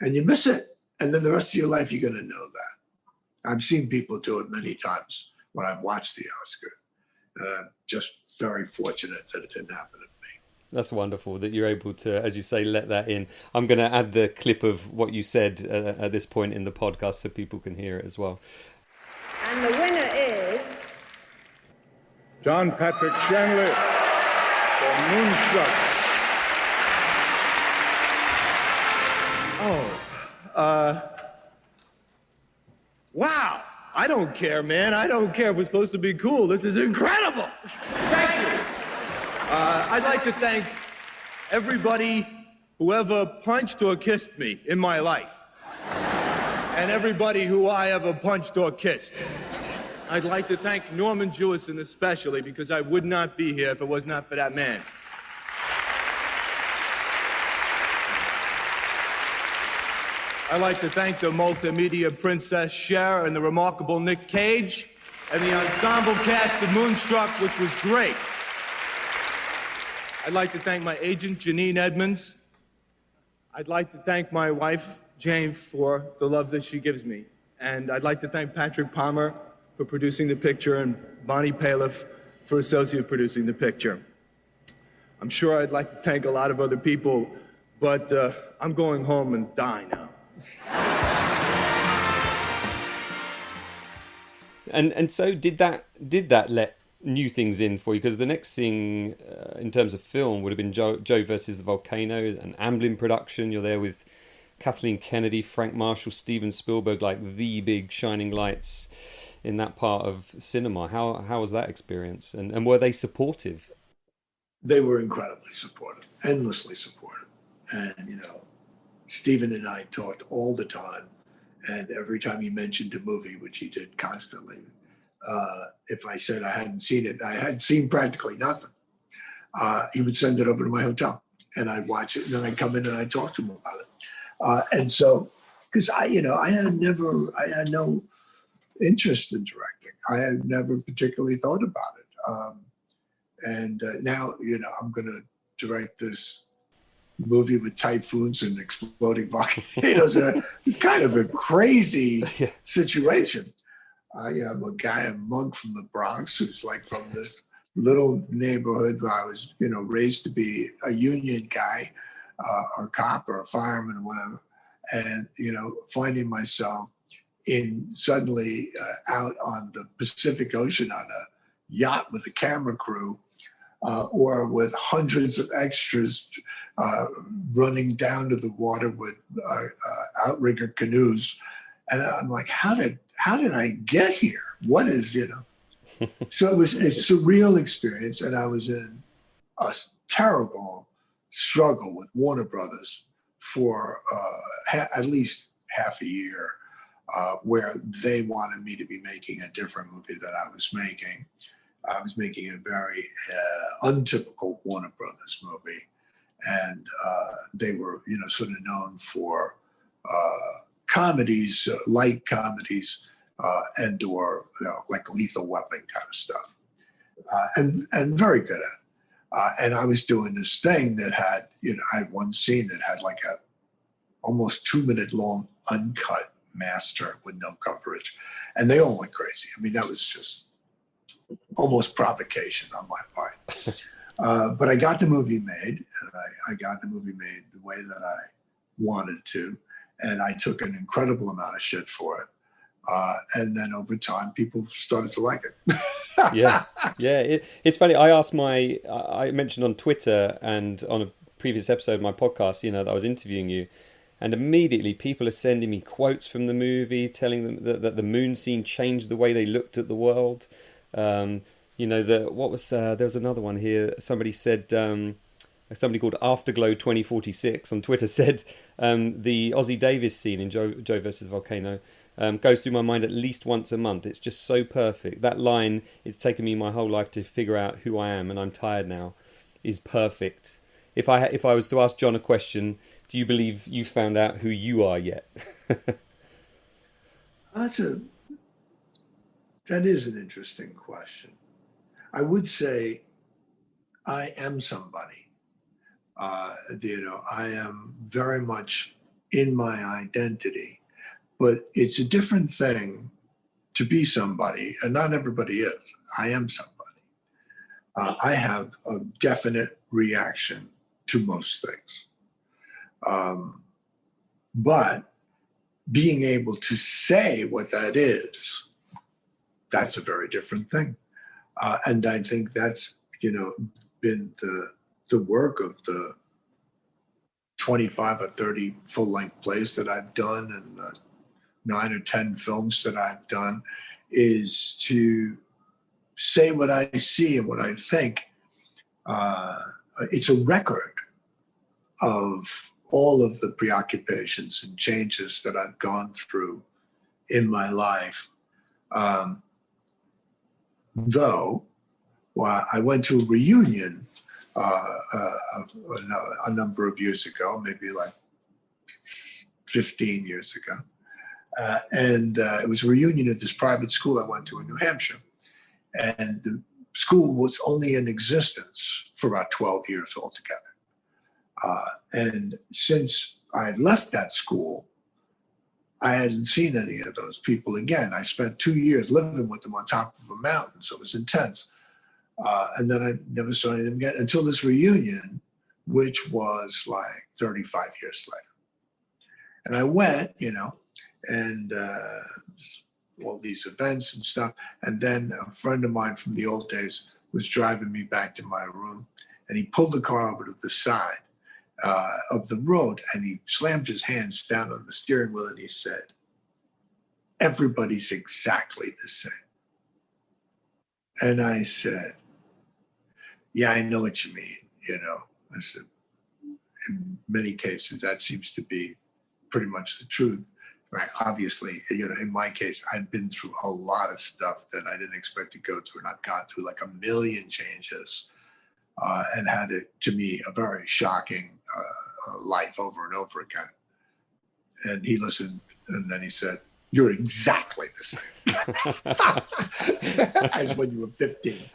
[SPEAKER 2] you miss it. And then the rest of your life, you're going to know that. I've seen people do it many times when I've watched the Oscar. And I'm just very fortunate that it didn't happen to me.
[SPEAKER 1] That's wonderful that you're able to, as you say, let that in. I'm going to add the clip of what you said at this point in the podcast so people can hear it as well.
[SPEAKER 3] And the winner is John Patrick Shanley for Moonstruck.
[SPEAKER 4] Wow. I don't care, man. I don't care if we're supposed to be cool. This is incredible. Thank you. I'd like to thank everybody who ever punched or kissed me in my life. And everybody who I ever punched or kissed. I'd like to thank Norman Jewison especially, because I would not be here if it was not for that man. I'd like to thank the multimedia princess Cher and the remarkable Nick Cage and the ensemble cast of Moonstruck, which was great. I'd like to thank my agent, Janine Edmonds. I'd like to thank my wife, Jane, for the love that she gives me. And I'd like to thank Patrick Palmer for producing the picture and Bonnie Paliff for associate producing the picture. I'm sure I'd like to thank a lot of other people, but I'm going home and die now.
[SPEAKER 1] And so did that let new things in for you? Because the next thing in terms of film would have been Joe versus the Volcano, an Amblin production. You're there with Kathleen Kennedy, Frank Marshall, Steven Spielberg, like the big shining lights in that part of cinema. How was that experience? And were they supportive?
[SPEAKER 2] They were incredibly supportive, endlessly supportive. And, you know, Steven and I talked all the time. And every time he mentioned a movie, which he did constantly, if I said I hadn't seen it, I had seen practically nothing, he would send it over to my hotel and I'd watch it. And then I'd come in and I'd talk to him about it. And so, because I had no interest in directing. I had never particularly thought about it. Now, I'm going to direct this movie with typhoons and exploding volcanoes. It's kind of a crazy situation. I'm a mug from the Bronx who's like from this little neighborhood where I was, raised to be a union guy, or a cop or a fireman or whatever. And, finding myself suddenly out on the Pacific Ocean on a yacht with a camera crew, or with hundreds of extras running down to the water with outrigger canoes. And I'm like, how did I get here? What is, So it was a surreal experience. And I was in a terrible struggle with Warner Brothers for at least half a year, where they wanted me to be making a different movie that I was making. I was making a very untypical Warner Brothers movie. And they were, sort of known for comedies, light comedies, and/or like Lethal Weapon kind of stuff, and very good at it. And I was doing this thing that had, I had one scene that had like a almost 2-minute long uncut master with no coverage, and they all went crazy. I mean, that was just almost provocation on my part. But I got the movie made, and I got the movie made the way that I wanted to, and I took an incredible amount of shit for it. And then over time, people started to like it.
[SPEAKER 1] Yeah. It's funny. I mentioned on Twitter and on a previous episode of my podcast, that I was interviewing you, and immediately people are sending me quotes from the movie, telling them that the moon scene changed the way they looked at the world. There was another one here. Somebody said, somebody called Afterglow 2046 on Twitter said, the Ozzie Davis scene in Joe versus Volcano goes through my mind at least once a month. It's just so perfect. That line, it's taken me my whole life to figure out who I am and I'm tired now, is perfect. If I was to ask John a question, do you believe you found out who you are yet?
[SPEAKER 2] That is an interesting question. I would say I am somebody. I am very much in my identity, but it's a different thing to be somebody, and not everybody is. I am somebody. I have a definite reaction to most things. But being able to say what that is, that's a very different thing. And I think that's, been the work of the 25 or 30 full-length plays that I've done, and 9 or 10 films that I've done, is to say what I see and what I think. It's a record of all of the preoccupations and changes that I've gone through in my life. Though, well, I went to a reunion a number of years ago, maybe like 15 years ago. And it was a reunion at this private school I went to in New Hampshire. And the school was only in existence for about 12 years altogether. And since I left that school, I hadn't seen any of those people again. I spent 2 years living with them on top of a mountain, so it was intense. And then I never saw any of them again until this reunion, which was like 35 years later. And I went, and all these events and stuff. And then a friend of mine from the old days was driving me back to my room, and he pulled the car over to the side of the road, and he slammed his hands down on the steering wheel, and he said, "Everybody's exactly the same." And I said, "Yeah, I know what you mean." I said, in many cases, that seems to be pretty much the truth. Right. Obviously, in my case, I've been through a lot of stuff that I didn't expect to go through, and I've gone through like a million changes and had it, to me, a very shocking life over and over again. And he listened, and then he said, "You're exactly the same as when you were 15.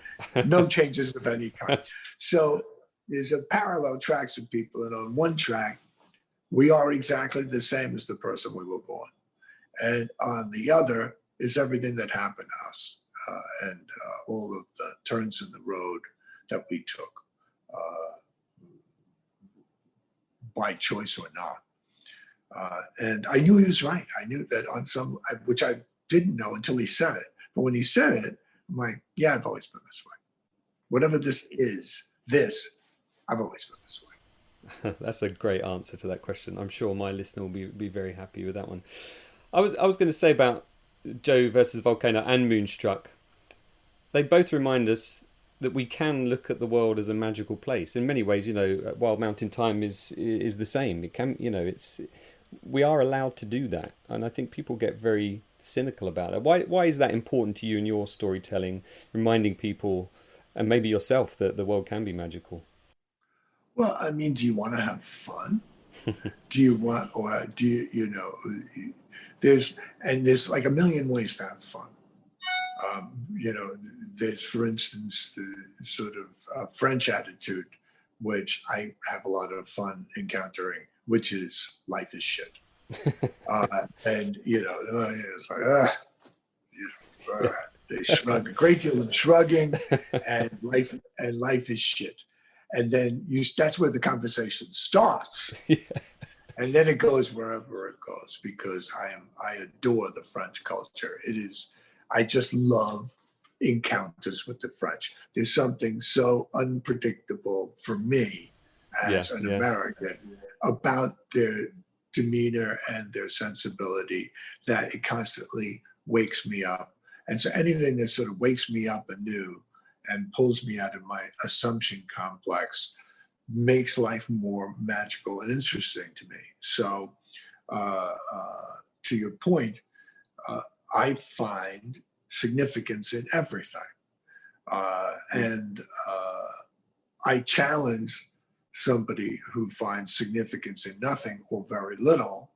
[SPEAKER 2] No changes of any kind." So there's a parallel tracks of people, and on one track, we are exactly the same as the person we were born. And on the other is everything that happened to us and all of the turns in the road that we took by choice or not. And I knew he was right. I knew that on some, which I didn't know until he said it. But when he said it, I'm like, yeah, I've always been this way. Whatever this is, I've always been this way.
[SPEAKER 1] That's a great answer to that question. I'm sure my listener will be very happy with that one. I was going to say about Joe versus Volcano and Moonstruck. They both remind us that we can look at the world as a magical place. In many ways, Wild Mountain Thyme is the same. It can, we are allowed to do that, and I think people get very cynical about it. Why is that important to you in your storytelling, reminding people and maybe yourself that the world can be magical?
[SPEAKER 2] Well, I mean, do you want to have fun? Do you want, or do you, there's like a million ways to have fun. There's, for instance, the sort of French attitude, which I have a lot of fun encountering, which is life is shit. And, it's like, they shrug, a great deal of shrugging, and life is shit. And then that's where the conversation starts. Yeah. And then it goes wherever it goes, because I adore the French culture. I just love encounters with the French. There's something so unpredictable for me as an American about their demeanor and their sensibility that it constantly wakes me up. And so anything that sort of wakes me up anew and pulls me out of my assumption complex makes life more magical and interesting to me. So to your point, I find significance in everything. And I challenge somebody who finds significance in nothing or very little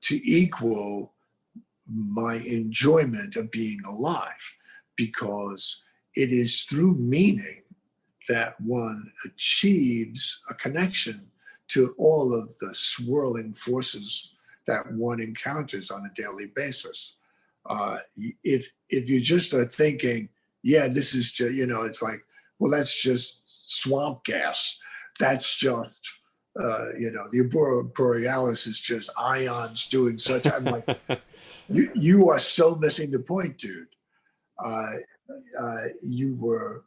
[SPEAKER 2] to equal my enjoyment of being alive, because it is through meaning that one achieves a connection to all of the swirling forces that one encounters on a daily basis. If you just are thinking, yeah, this is just, it's like, well, that's just swamp gas. That's just, the aurora borealis is just ions doing such. I'm like, you are so missing the point, dude. you were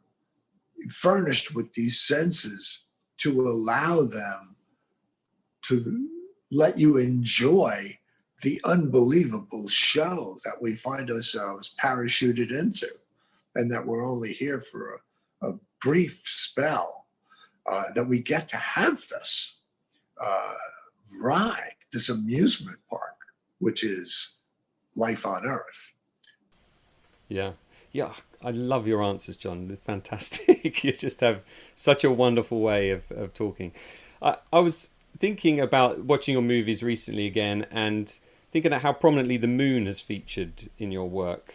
[SPEAKER 2] furnished with these senses to allow them to let you enjoy the unbelievable show that we find ourselves parachuted into, and that we're only here for a brief spell, that we get to have this ride, this amusement park, which is life on Earth.
[SPEAKER 1] Yeah. Yeah, I love your answers, John. They're fantastic. You just have such a wonderful way of talking. I was thinking about watching your movies recently again and thinking of how prominently the moon has featured in your work.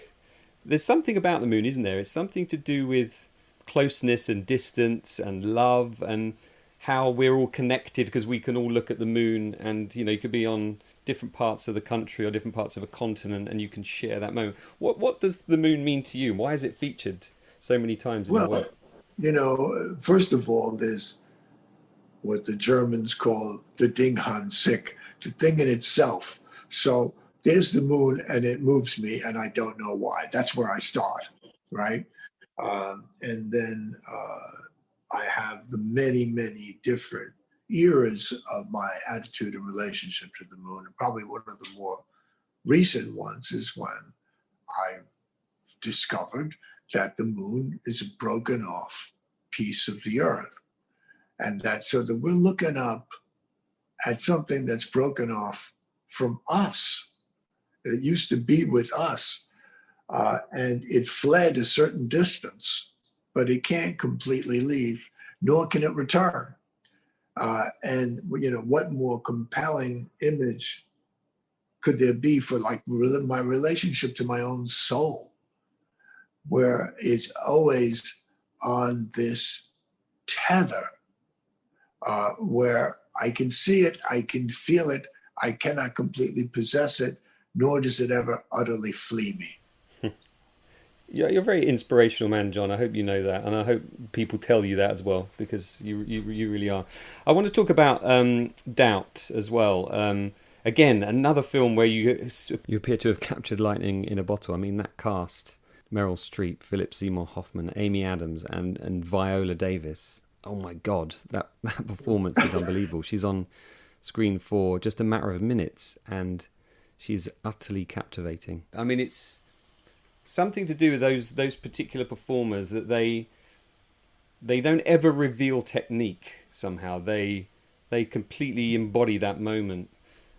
[SPEAKER 1] There's something about the moon, isn't there? It's something to do with closeness and distance and love, and how we're all connected because we can all look at the moon, and you could be on different parts of the country or different parts of a continent and you can share that moment. What does the moon mean to you? Why is it featured so many times in your work?
[SPEAKER 2] First of all, there's what the Germans call the Ding Han Sick, the thing in itself. So there's the moon and it moves me and I don't know why. That's where I start, right? And then I have the many, many different eras of my attitude and relationship to the moon. And probably one of the more recent ones is when I discovered that the moon is a broken off piece of the earth. And so that we're looking up at something that's broken off from us. It used to be with us, and it fled a certain distance, but it can't completely leave, nor can it return. And what more compelling image could there be for my relationship to my own soul, where it's always on this tether, where I can see it, I can feel it, I cannot completely possess it, nor does it ever utterly flee me.
[SPEAKER 1] Yeah, you're a very inspirational man, John. I hope you know that, and I hope people tell you that as well, because you really are. I want to talk about Doubt as well. Again, another film where you appear to have captured lightning in a bottle. I mean, that cast: Meryl Streep, Philip Seymour Hoffman, Amy Adams, and Viola Davis. Oh my God, that performance is unbelievable. She's on screen for just a matter of minutes, and she's utterly captivating. I mean, it's something to do with those particular performers, that they don't ever reveal technique. Somehow they completely embody that moment.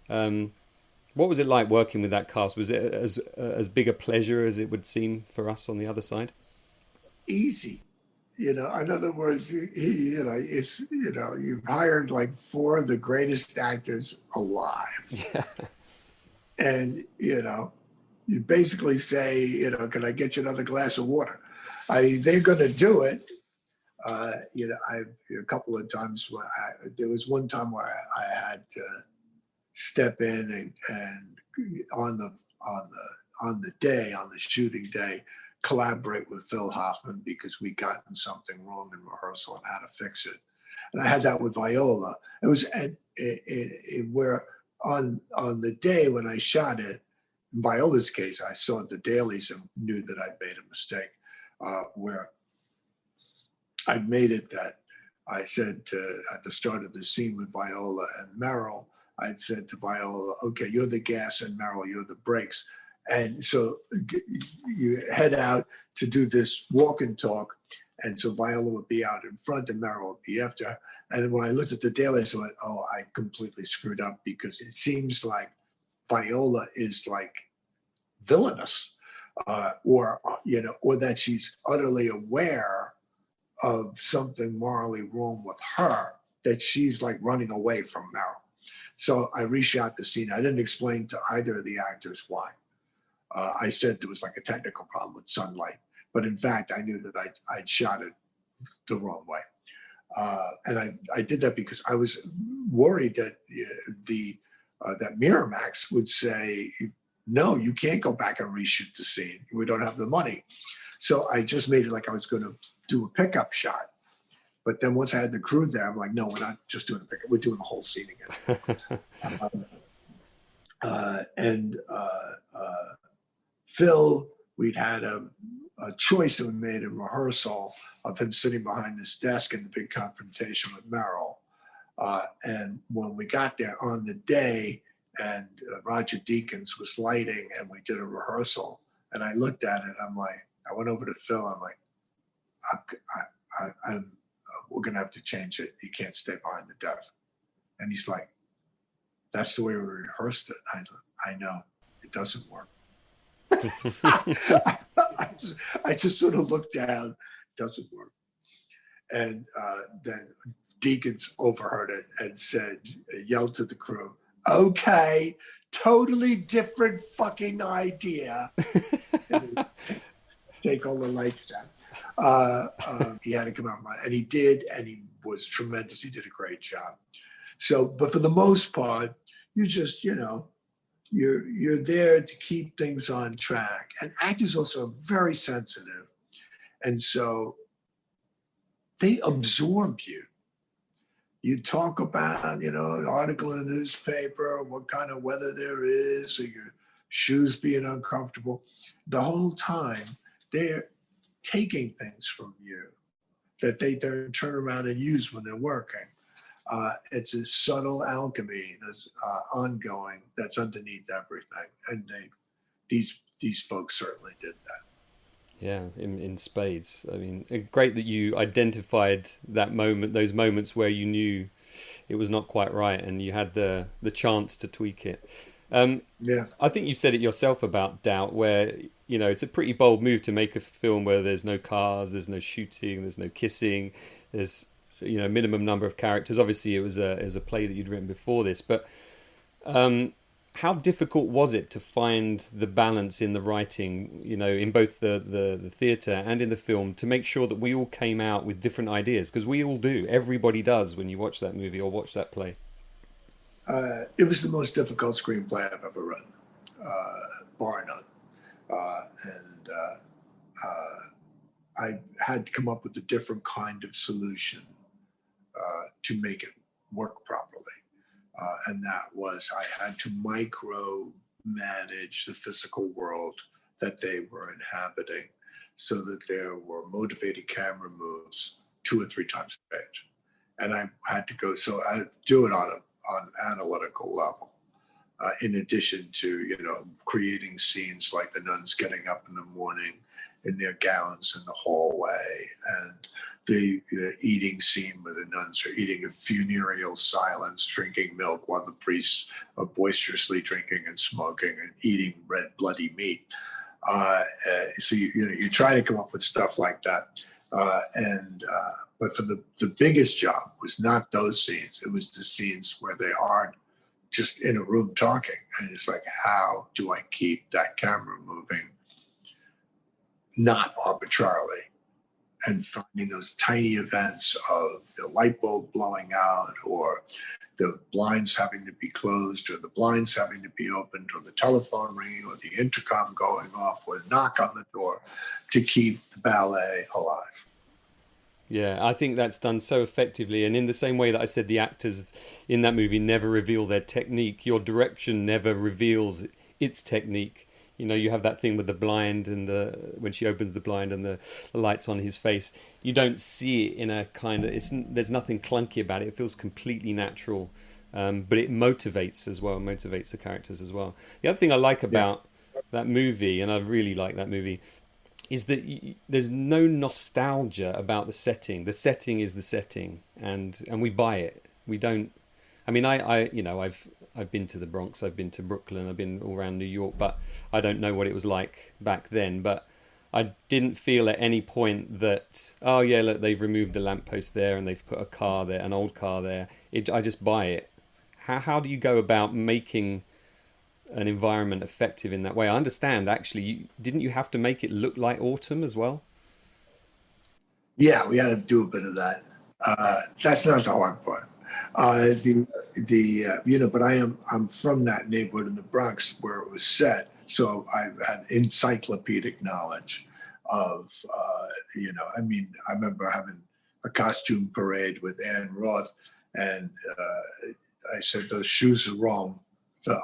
[SPEAKER 1] What was it like working with that cast? Was it as big a pleasure as it would seem for us on the other side?
[SPEAKER 2] Easy. In other words, it's you've hired like 4 of the greatest actors alive.
[SPEAKER 1] Yeah.
[SPEAKER 2] And you basically say, can I get you another glass of water? I mean, they're going to do it. A couple of times there was one time where I had to step in and on the shooting day, collaborate with Phil Hoffman because we'd gotten something wrong in rehearsal and how to fix it. And I had that with Viola. It was where on the day when I shot it, in Viola's case, I saw the dailies and knew that I'd made a mistake, where I'd made it that I said at the start of the scene with Viola and Meryl, I'd said to Viola, okay, you're the gas and Meryl, you're the brakes. And so you head out to do this walk and talk. And so Viola would be out in front and Meryl would be after. And when I looked at the dailies, I went, oh, I completely screwed up, because it seems like Viola is like villainous, or that she's utterly aware of something morally wrong with her, that she's like running away from Meryl. So I reshot the scene. I didn't explain to either of the actors why. I said there was like a technical problem with sunlight, but in fact, I knew that I'd shot it the wrong way. And I did that because I was worried that that Miramax would say, no, you can't go back and reshoot the scene. We don't have the money. So I just made it like I was going to do a pickup shot. But then once I had the crew there, I'm like, no, we're not just doing a pickup. We're doing the whole scene again. Phil, we'd had a a choice that we made in rehearsal of him sitting behind this desk in the big confrontation with Merrill. And when we got there on the day, and Roger Deakins was lighting, and we did a rehearsal, and I looked at it, I'm like, I went over to Phil, I'm like, we're gonna have to change it. You can't stay behind the desk. And he's like, that's the way we rehearsed it. I know, it doesn't work. I just sort of looked down, doesn't work. And then Deakins overheard it and yelled to the crew, okay, totally different fucking idea. Take all the lights down. He had to come out, and he did, and he was tremendous. He did a great job. So, but for the most part, you just, you're there to keep things on track. And actors also are very sensitive. And so they absorb you. You talk about, an article in the newspaper, what kind of weather there is, or your shoes being uncomfortable. The whole time, they're taking things from you that they then turn around and use when they're working. It's a subtle alchemy that's ongoing, that's underneath everything. And these folks certainly did that.
[SPEAKER 1] Yeah, in spades. I mean, great that you identified that moment, those moments where you knew it was not quite right and you had the chance to tweak it.
[SPEAKER 2] Yeah.
[SPEAKER 1] I think you said it yourself about Doubt, where, it's a pretty bold move to make a film where there's no cars, there's no shooting, there's no kissing, there's, minimum number of characters. Obviously, it was a play that you'd written before this, but how difficult was it to find the balance in the writing, in both the theatre and in the film, to make sure that we all came out with different ideas? Because we all do. Everybody does when you watch that movie or watch that play.
[SPEAKER 2] It was the most difficult screenplay I've ever written, bar none. I had to come up with a different kind of solution to make it work properly. And that was, I had to micro manage the physical world that they were inhabiting so that there were motivated camera moves 2 or 3 times a page. And I had to go, so I do it on an analytical level. In addition to, creating scenes like the nuns getting up in the morning in their gowns in the hallway, and the eating scene where the nuns are eating in funereal silence, drinking milk while the priests are boisterously drinking and smoking and eating red bloody meat. So you try to come up with stuff like that. But for the biggest job was not those scenes. It was the scenes where they aren't just in a room talking. And it's like, how do I keep that camera moving, not arbitrarily? And finding those tiny events of the light bulb blowing out, or the blinds having to be closed, or the blinds having to be opened, or the telephone ringing, or the intercom going off, or a knock on the door, to keep the ballet alive.
[SPEAKER 1] Yeah, I think that's done so effectively. And in the same way that I said the actors in that movie never reveal their technique, your direction never reveals its technique. You have that thing with the blind and when she opens the blind and the lights on his face. You don't see it in a kind of, there's nothing clunky about it. It feels completely natural, but it motivates as well, motivates the characters as well. The other thing I like about that movie, and I really like that movie, is that there's no nostalgia about the setting. The setting is the setting, and we buy it. We don't. I mean, I've been to the Bronx, I've been to Brooklyn, I've been all around New York, but I don't know what it was like back then. But I didn't feel at any point that, oh yeah, look, they've removed a lamppost there and they've put a car there, an old car there. I just buy it. How do you go about making an environment effective in that way? I understand, actually, didn't you have to make it look like autumn as well?
[SPEAKER 2] Yeah, we had to do a bit of that. That's not the hard part. But I'm from that neighborhood in the Bronx where it was set, so I've had encyclopedic knowledge of, I remember having a costume parade with Ann Roth, and I said, those shoes are wrong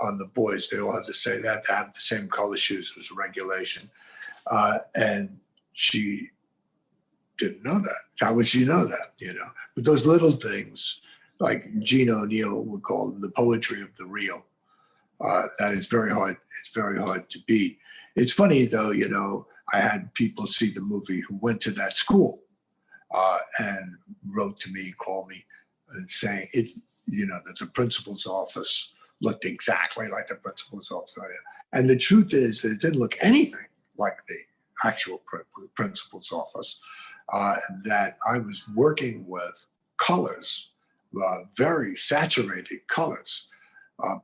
[SPEAKER 2] on the boys. They all have to say that, to have the same color shoes was a regulation. And she didn't know that. How would she know that? But those little things, like Gene O'Neill would call them the poetry of the real. That is very hard. It's very hard to beat. It's funny though, I had people see the movie who went to that school and wrote to me, called me, and saying that the principal's office looked exactly like the principal's office. And the truth is that it didn't look anything like the actual principal's office. That I was working with colors, very saturated colors,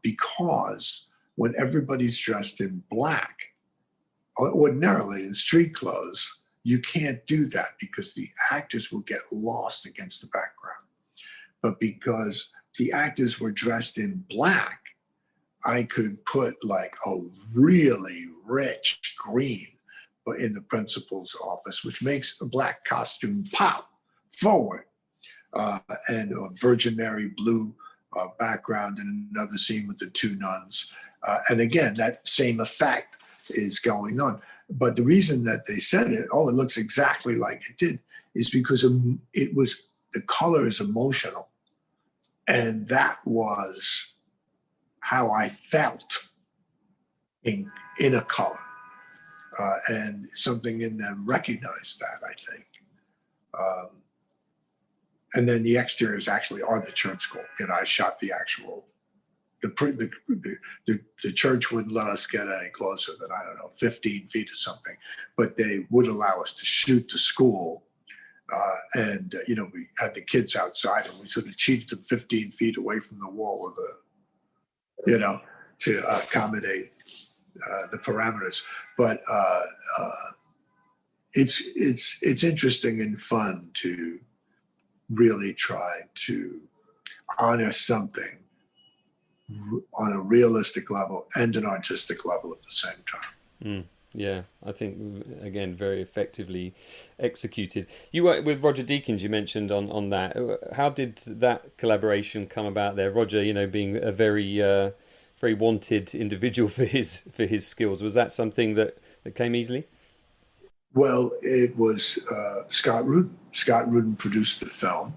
[SPEAKER 2] because when everybody's dressed in black, ordinarily in street clothes, you can't do that because the actors will get lost against the background. But because the actors were dressed in black, I could put like a really rich green in the principal's office, which makes a black costume pop forward, and a Virgin Mary blue background in another scene with the two nuns. And again, that same effect is going on. But the reason that they said it looks exactly like it did, is because the color is emotional. And that was how I felt in a color. And something in them recognized that, I think. And then the exteriors actually are the church school. I shot the actual, the church wouldn't let us get any closer than, 15 feet or something, but they would allow us to shoot the school. And we had the kids outside and we sort of cheated them 15 feet away from the wall of to accommodate the parameters. But it's interesting and fun to really try to honor something on a realistic level and an artistic level at the same time.
[SPEAKER 1] Yeah, I think, again, very effectively executed. You worked with Roger Deakins, you mentioned on that. How did that collaboration come about there? Roger, being a very very wanted individual for his skills. Was that something that came easily?
[SPEAKER 2] Well, it was Scott Rudin. Scott Rudin produced the film,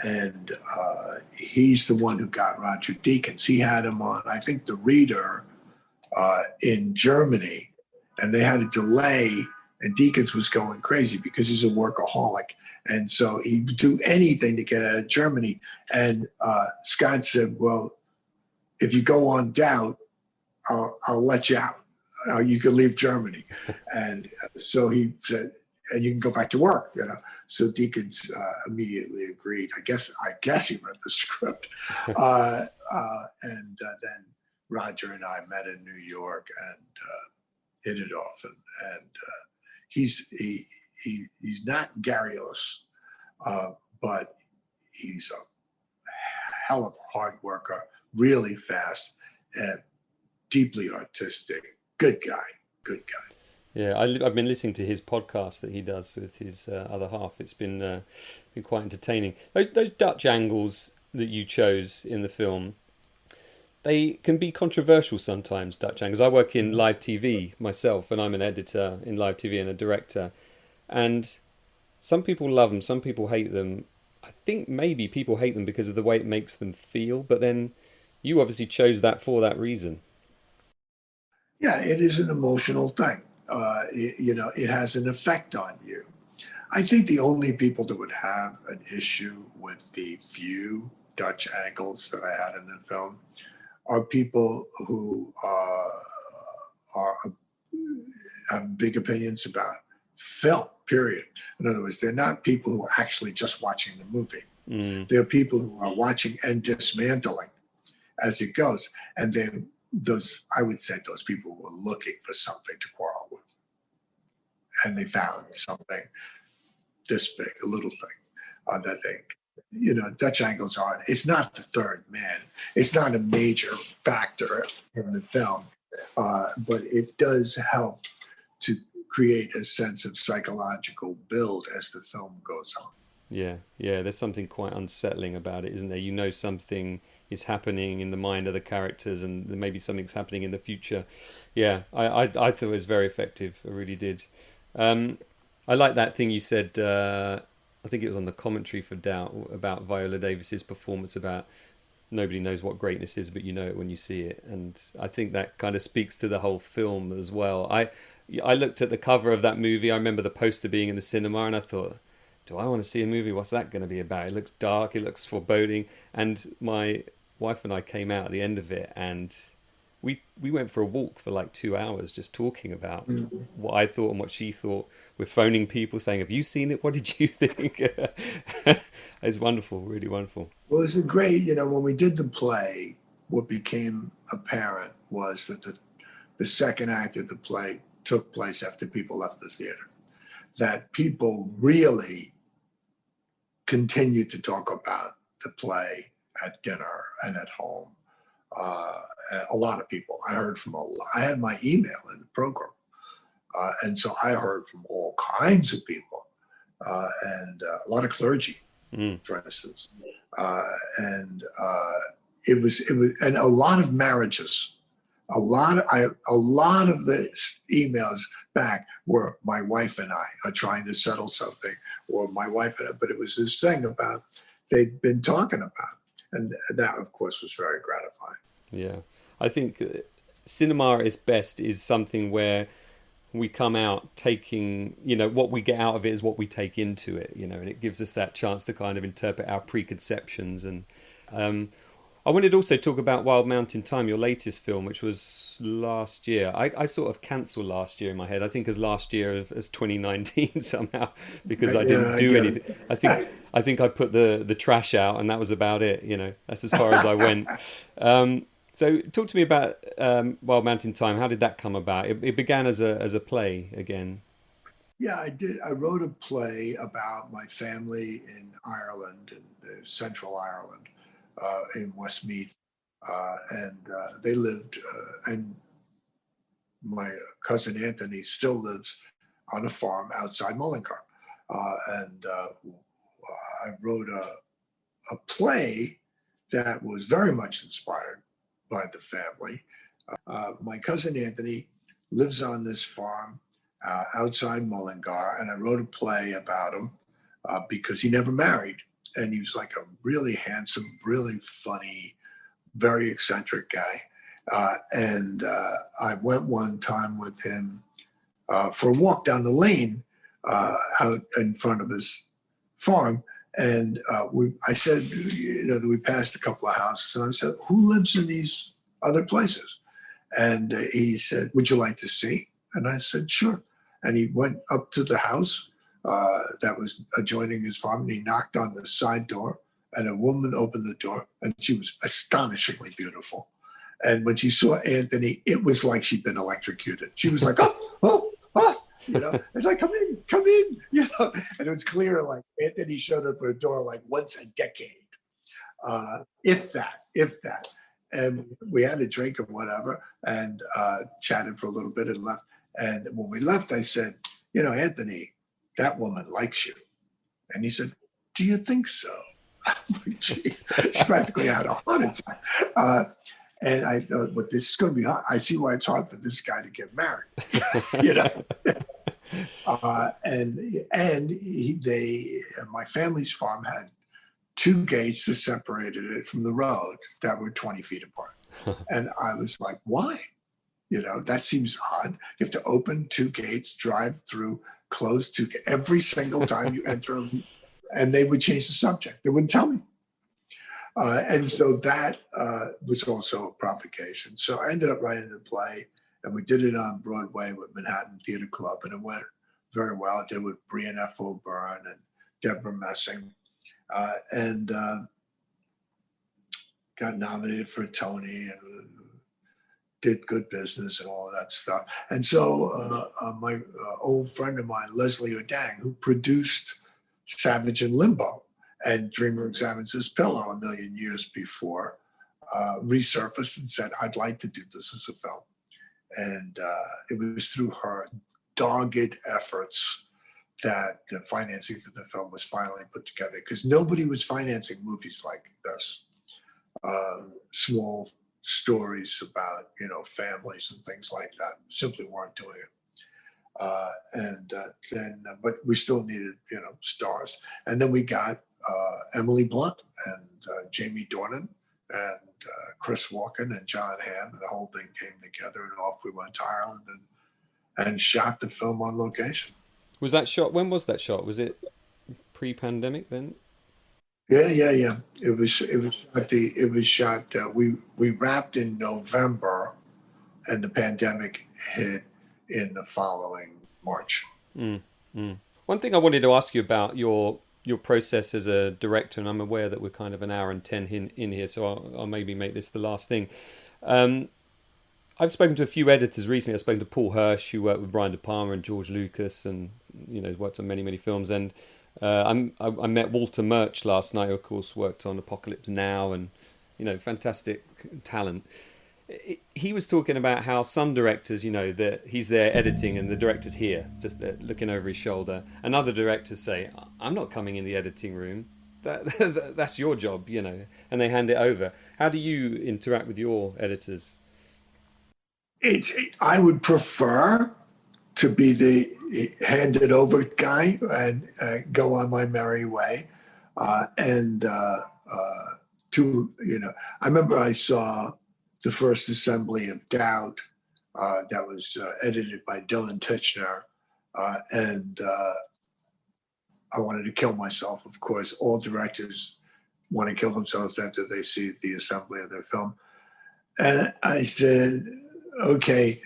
[SPEAKER 2] and he's the one who got Roger Deakins. He had him on, I think, The Reader in Germany, and they had a delay, and Deakins was going crazy because he's a workaholic. And so he'd do anything to get out of Germany. And Scott said, well, if you go on doubt, I'll let you out. You can leave Germany. And so he said, and you can go back to work, So Deakins immediately agreed. I guess he read the script. And then Roger and I met in New York and hit it off. And he's not garrulous, but he's a hell of a hard worker, really fast and deeply artistic. Good guy.
[SPEAKER 1] Yeah, I've been listening to his podcast that he does with his other half. It's been quite entertaining. Those Dutch angles that you chose in the film, they can be controversial sometimes, Dutch angles. I work in live TV myself, and I'm an editor in live TV and a director. And some people love them, some people hate them. I think maybe people hate them because of the way it makes them feel, but then you obviously chose that for that reason.
[SPEAKER 2] Yeah, it is an emotional thing. It has an effect on you. I think the only people that would have an issue with the few Dutch angles that I had in the film are people who have big opinions about film, period. In other words, they're not people who are actually just watching the movie. They're people who are watching and dismantling as it goes. And I would say those people were looking for something to quarrel with. And they found something this big, a little thing that they, Dutch angles are, it's not the third man. It's not a major factor in the film, but it does help to create a sense of psychological build as the film goes on.
[SPEAKER 1] Yeah, there's something quite unsettling about it, isn't there? Something is happening in the mind of the characters and maybe something's happening in the future. Yeah, I thought it was very effective. I really did. I like that thing you said. I think it was on the commentary for Doubt about Viola Davis's performance about nobody knows what greatness is, but you know it when you see it. And I think that kind of speaks to the whole film as well. I looked at the cover of that movie. I remember the poster being in the cinema, and I thought, do I want to see a movie? What's that going to be about? It looks dark. It looks foreboding. And my wife and I came out at the end of it, and we went for a walk for like 2 hours just talking about what I thought and what she thought. We're phoning people saying, have you seen it? What did you think? It's wonderful, really wonderful.
[SPEAKER 2] Well, it's a great, when we did the play, what became apparent was that the second act of the play took place after people left the theater. That people really continued to talk about the play at dinner and at home. A lot of people. I heard from a lot. I had my email in the program. And so I heard from all kinds of people and a lot of clergy, for instance. It was, and a lot of marriages. A lot of the emails back were my wife and I are trying to settle something, or my wife and I, but it was this thing about they'd been talking about. And that, of course, was very gratifying.
[SPEAKER 1] Yeah. I think cinema at its best is something where we come out taking, what we get out of it is what we take into it, and it gives us that chance to kind of interpret our preconceptions. And I wanted to also talk about Wild Mountain Thyme, your latest film, which was last year. I sort of cancelled last year in my head. I think as last year as 2019 somehow, because I didn't do anything. I think I put the trash out, and that was about it. That's as far as I went. So talk to me about Wild Mountain Thyme. How did that come about? It began as a play again.
[SPEAKER 2] Yeah, I did. I wrote a play about my family in Ireland, in Central Ireland, in Westmeath. And they lived, and my cousin Anthony still lives on a farm outside Mullingar. And I wrote a play that was very much inspired by the family. My cousin Anthony lives on this farm outside Mullingar, and I wrote a play about him because he never married, and he was like a really handsome, really funny, very eccentric guy. And I went one time with him for a walk down the lane out in front of his farm. And I said, that we passed a couple of houses, and I said, who lives in these other places? And he said, would you like to see? And I said, sure. And he went up to the house that was adjoining his farm, and he knocked on the side door, and a woman opened the door, and she was astonishingly beautiful. And when she saw Anthony, it was like she'd been electrocuted. She was like, oh. It's like, come in, and it was clear, like Anthony showed up at a door like once a decade, if that. And we had a drink or whatever, and chatted for a little bit and left. And when we left, I said, Anthony, that woman likes you. And he said, do you think so? She practically had a heart attack. And I thought, well, this is going to be hard. I see why it's hard for this guy to get married, my family's farm had 2 gates that separated it from the road that were 20 feet apart. And I was like, why? That seems odd. You have to open 2 gates, drive through, close 2 every single time you enter them. And they would change the subject. They wouldn't tell me. And so that was also a provocation. So I ended up writing the play, and we did it on Broadway with Manhattan Theater Club, and it went very well. I did with Brian F. O'Byrne and Deborah Messing, and got nominated for a Tony and did good business and all of that stuff. And so my old friend of mine, Leslie Odang, who produced Savage in Limbo and Dreamer Examines His Pillow a million years before, resurfaced and said, I'd like to do this as a film. And it was through her dogged efforts that the financing for the film was finally put together, because nobody was financing movies like this. Small stories about, families and things like that simply weren't doing But we still needed, stars. And then we got Emily Blunt and Jamie Dornan and Chris Walken and John Hamm, and the whole thing came together, and off we went to Ireland and shot the film on location.
[SPEAKER 1] Was that shot? When was that shot? Was it pre-pandemic then?
[SPEAKER 2] Yeah. It was shot. We wrapped in November, and the pandemic hit in the following March.
[SPEAKER 1] One thing I wanted to ask you about your process as a director, and I'm aware that we're kind of an hour and 10 in here, so I'll maybe make this the last thing. I've spoken to a few editors recently. I've spoken to Paul Hirsch, who worked with Brian De Palma and George Lucas, and worked on many films. And I met Walter Murch last night, who of course worked on Apocalypse Now, and fantastic talent. He was talking about how some directors, that he's there editing and the director's here, just there looking over his shoulder. And other directors say, "I'm not coming in the editing room. That's your job," and they hand it over. How do you interact with your editors?
[SPEAKER 2] I would prefer to be the handed over guy and go on my merry way. I remember I saw the first assembly of Doubt that was edited by Dylan Titchener, and I wanted to kill myself. Of course, all directors want to kill themselves after they see the assembly of their film. And I said, okay,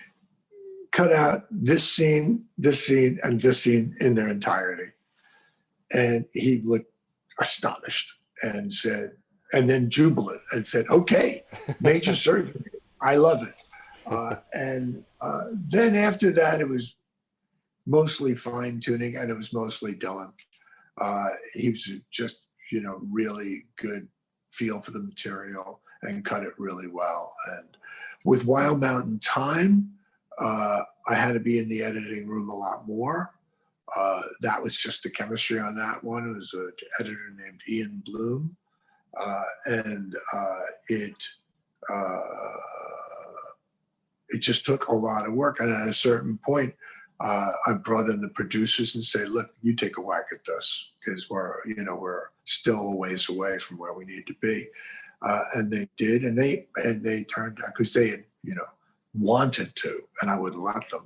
[SPEAKER 2] cut out this scene, and this scene in their entirety. And he looked astonished and said, and then jubilant and said, okay, major surgery. I love it. Then after that, it was mostly fine tuning, and it was mostly Dylan. He was just, really good feel for the material and cut it really well. And with Wild Mountain Thyme, I had to be in the editing room a lot more. That was just the chemistry on that one. It was an editor named Ian Bloom. It just took a lot of work. And at a certain point, I brought in the producers and say, look, you take a whack at this, because we're still a ways away from where we need to be. And they did, and they turned out, because they had, wanted to, and I wouldn't let them.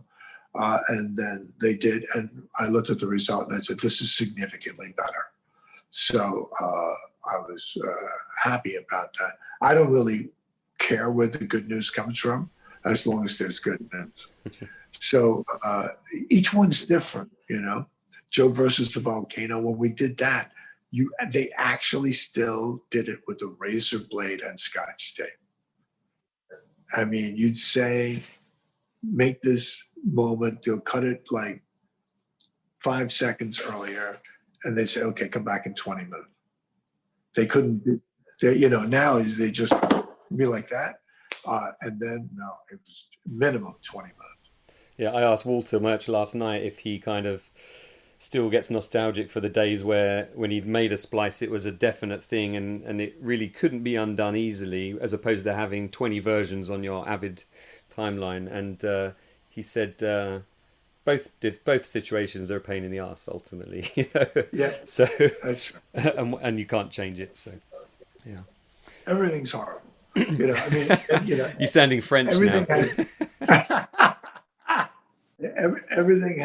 [SPEAKER 2] And then they did, and I looked at the result and I said, this is significantly better. So I was happy about that. I don't really care where the good news comes from, as long as there's good news. So each one's different, Joe versus the Volcano, when we did that, they actually still did it with a razor blade and Scotch tape. I mean, you'd say, make this moment, they'll cut it like 5 seconds earlier, and they say, okay, come back in 20 minutes. They couldn't do, now they just be like that. And then, no, it was minimum 20 minutes.
[SPEAKER 1] Yeah, I asked Walter Murch last night if he kind of still gets nostalgic for the days when he'd made a splice, it was a definite thing, and it really couldn't be undone easily, as opposed to having 20 versions on your Avid timeline. And he said both situations are a pain in the arse ultimately.
[SPEAKER 2] Yeah.
[SPEAKER 1] So
[SPEAKER 2] that's true.
[SPEAKER 1] and you can't change it. So yeah,
[SPEAKER 2] everything's horrible.
[SPEAKER 1] You're sounding French now.
[SPEAKER 2] Everything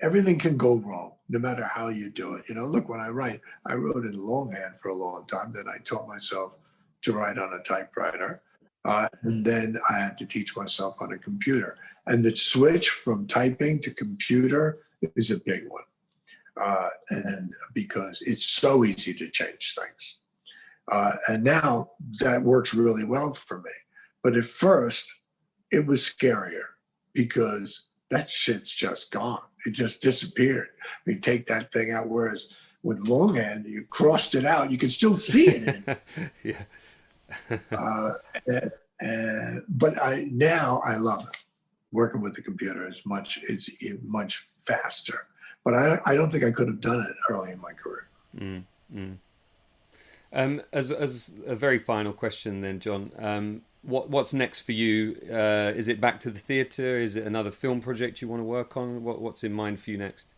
[SPEAKER 2] everything can go wrong, no matter how you do it. Look, when I wrote in longhand for a long time. Then I taught myself to write on a typewriter. And then I had to teach myself on a computer. And the switch from typing to computer is a big one. And because it's so easy to change things. And now that works really well for me. But at first, it was scarier, because that shit's just gone. It just disappeared. We take that thing out, whereas with longhand, you crossed it out, you can still see it.
[SPEAKER 1] Yeah.
[SPEAKER 2] But now I love it. Working with the computer it's much faster. But I don't think I could have done it early in my career.
[SPEAKER 1] As a very final question then, John, What's next for you? Is it back to the theatre? Is it another film project you want to work on? What's in mind for you next?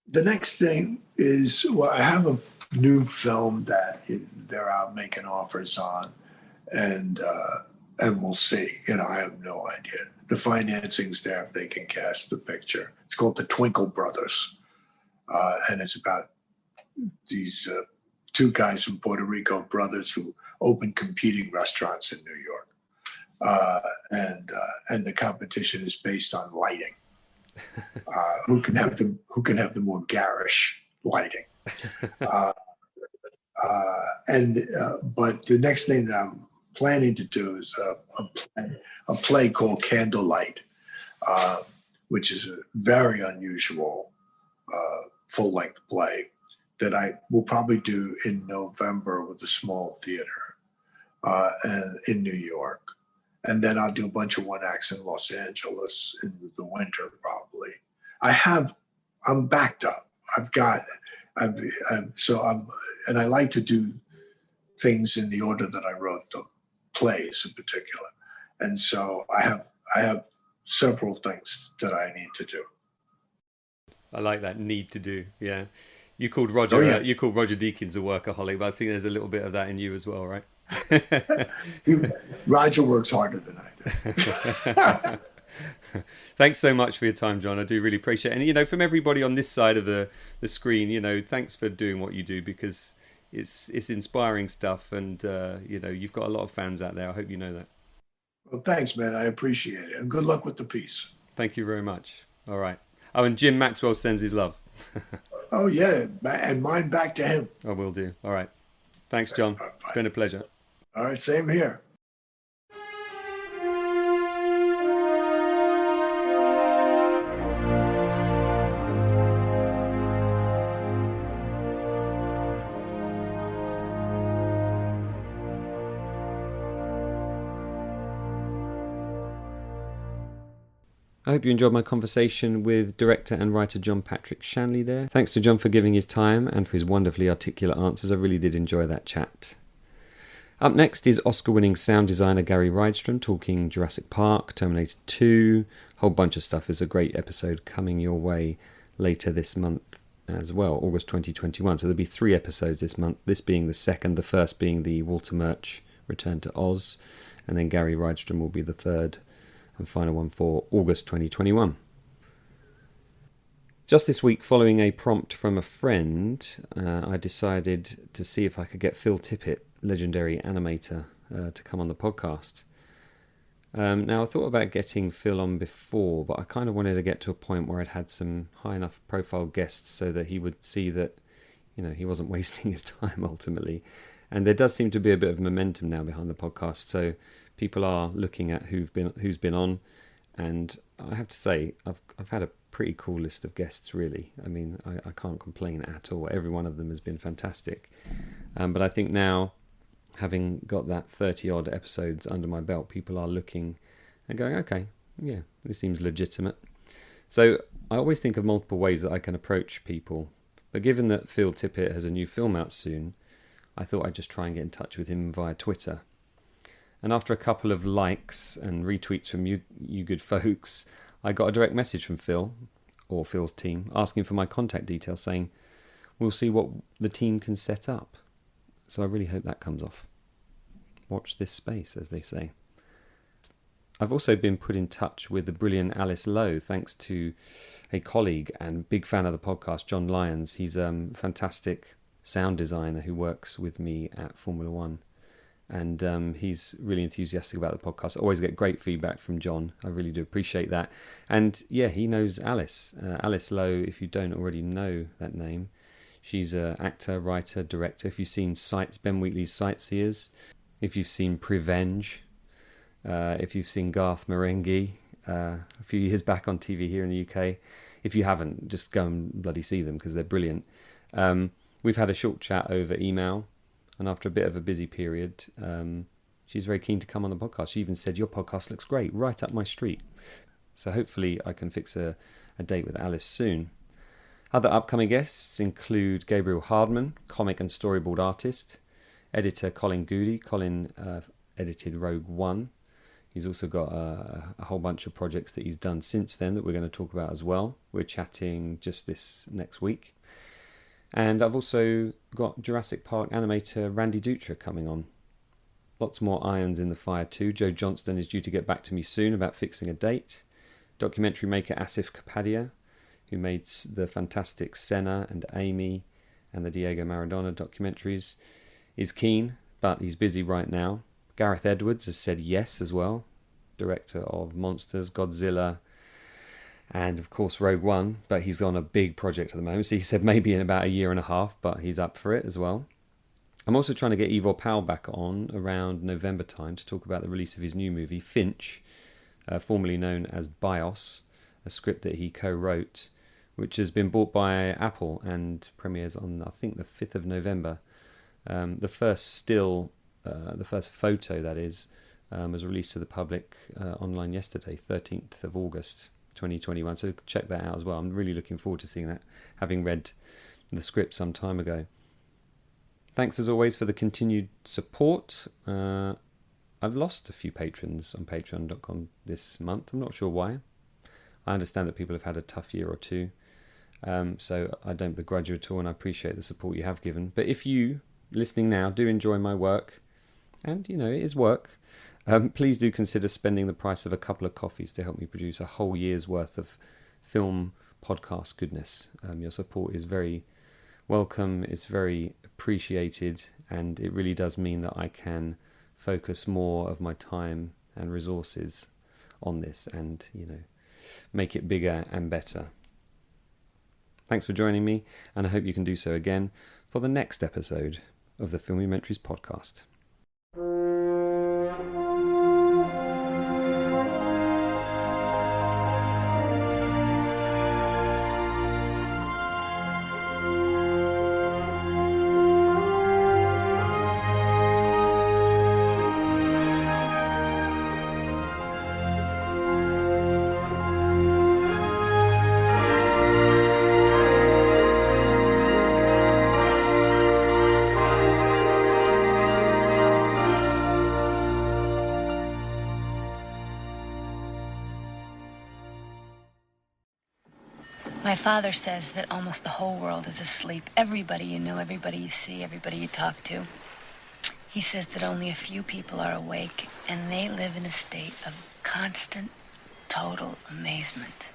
[SPEAKER 2] The next thing is, well, I have a new film that they're out making offers on, and we'll see. I have no idea. The financing's there if they can cast the picture. It's called The Twinkle Brothers, and it's about these two guys from Puerto Rico, brothers, who open competing restaurants in New York, and the competition is based on lighting. Who can have the more garish lighting? But the next thing that I'm planning to do is a play called Candlelight, which is a very unusual full-length play that I will probably do in November with a small theater and in New York. And then I'll do a bunch of one acts in Los Angeles in the winter, probably. I'm backed up. And I like to do things in the order that I wrote them, plays in particular. And so I have several things that I need to do.
[SPEAKER 1] I like that need to do. Yeah. You called Roger Deakins a workaholic, but I think there's a little bit of that in you as well, right?
[SPEAKER 2] Roger works harder than I
[SPEAKER 1] do. Thanks so much for your time, John. I do really appreciate it. And from everybody on this side of the screen, thanks for doing what you do, because it's inspiring stuff, and you've got a lot of fans out there. I hope you know that.
[SPEAKER 2] Well, thanks, man. I appreciate it, and good luck with the piece.
[SPEAKER 1] Thank you very much. All right. Oh, and Jim Maxwell sends his love.
[SPEAKER 2] Oh yeah, and mine back to him.
[SPEAKER 1] I will do. All right. Thanks, John. Bye-bye. It's been a pleasure.
[SPEAKER 2] All right, same here.
[SPEAKER 1] I hope you enjoyed my conversation with director and writer John Patrick Shanley there. Thanks to John for giving his time and for his wonderfully articulate answers. I really did enjoy that chat. Up next is Oscar-winning sound designer Gary Rydstrom talking Jurassic Park, Terminator 2, a whole bunch of stuff. There's a great episode coming your way later this month as well, August 2021. So there'll be 3 episodes this month, this being the second, the first being the Walter Murch Return to Oz, and then Gary Rydstrom will be the third and final one for August 2021. Just this week, following a prompt from a friend, I decided to see if I could get Phil Tippett, legendary animator, to come on the podcast. Now, I thought about getting Phil on before, but I kind of wanted to get to a point where I'd had some high enough profile guests so that he would see that, he wasn't wasting his time ultimately. And there does seem to be a bit of momentum now behind the podcast, so people are looking at who's been on, and I have to say I've had a pretty cool list of guests, really. I mean, I can't complain at all. Every one of them has been fantastic. But I think now, having got that 30 odd episodes under my belt, people are looking and going, okay, yeah, this seems legitimate. So I always think of multiple ways that I can approach people. But given that Phil Tippett has a new film out soon, I thought I'd just try and get in touch with him via Twitter. And after a couple of likes and retweets from you good folks, I got a direct message from Phil, or Phil's team, asking for my contact details, saying, we'll see what the team can set up. So I really hope that comes off. Watch this space, as they say. I've also been put in touch with the brilliant Alice Lowe, thanks to a colleague and big fan of the podcast, John Lyons. He's a fantastic sound designer who works with me at Formula One. And he's really enthusiastic about the podcast. I always get great feedback from John. I really do appreciate that. And yeah, he knows Alice. Alice Lowe, if you don't already know that name, she's an actor, writer, director. If you've seen Ben Wheatley's Sightseers, if you've seen Prevenge, if you've seen Garth Marenghi a few years back on TV here in the UK, if you haven't, just go and bloody see them because they're brilliant. We've had a short chat over email. And after a bit of a busy period, she's very keen to come on the podcast. She even said, your podcast looks great, right up my street. So hopefully I can fix a date with Alice soon. Other upcoming guests include Gabriel Hardman, comic and storyboard artist, editor Colin Goody. Colin edited Rogue One. He's also got a whole bunch of projects that he's done since then that we're going to talk about as well. We're chatting just this next week. And I've also got Jurassic Park animator Randy Dutra coming on. Lots more irons in the fire too. Joe Johnston is due to get back to me soon about fixing a date. Documentary maker Asif Kapadia, who made the fantastic Senna and Amy and the Diego Maradona documentaries, is keen, but he's busy right now. Gareth Edwards has said yes as well, director of Monsters, Godzilla, and of course Rogue One, but he's on a big project at the moment, so he said maybe in about a year and a half, but he's up for it as well. I'm also trying to get Ivor Powell back on around November time to talk about the release of his new movie, Finch, formerly known as BIOS, a script that he co-wrote, which has been bought by Apple and premieres on, I think, the 5th of November. The first photo, that is, was released to the public online yesterday, 13th of August 2021. So check that out as well. I'm really looking forward to seeing that, having read the script some time ago. Thanks as always for the continued support. I've lost a few patrons on patreon.com this month. I'm not sure why. I understand that people have had a tough year or two. So I don't begrudge you at all, and I appreciate the support you have given. But if you, listening now, do enjoy my work, and you know it is work, please do consider spending the price of a couple of coffees to help me produce a whole year's worth of film podcast goodness. Your support is very welcome, it's very appreciated, and it really does mean that I can focus more of my time and resources on this and, you know, make it bigger and better. Thanks for joining me, and I hope you can do so again for the next episode of the Filmumentaries podcast.
[SPEAKER 5] My father says that almost the whole world is asleep. Everybody you know, everybody you see, everybody you talk to. He says that only a few people are awake, and they live in a state of constant, total amazement.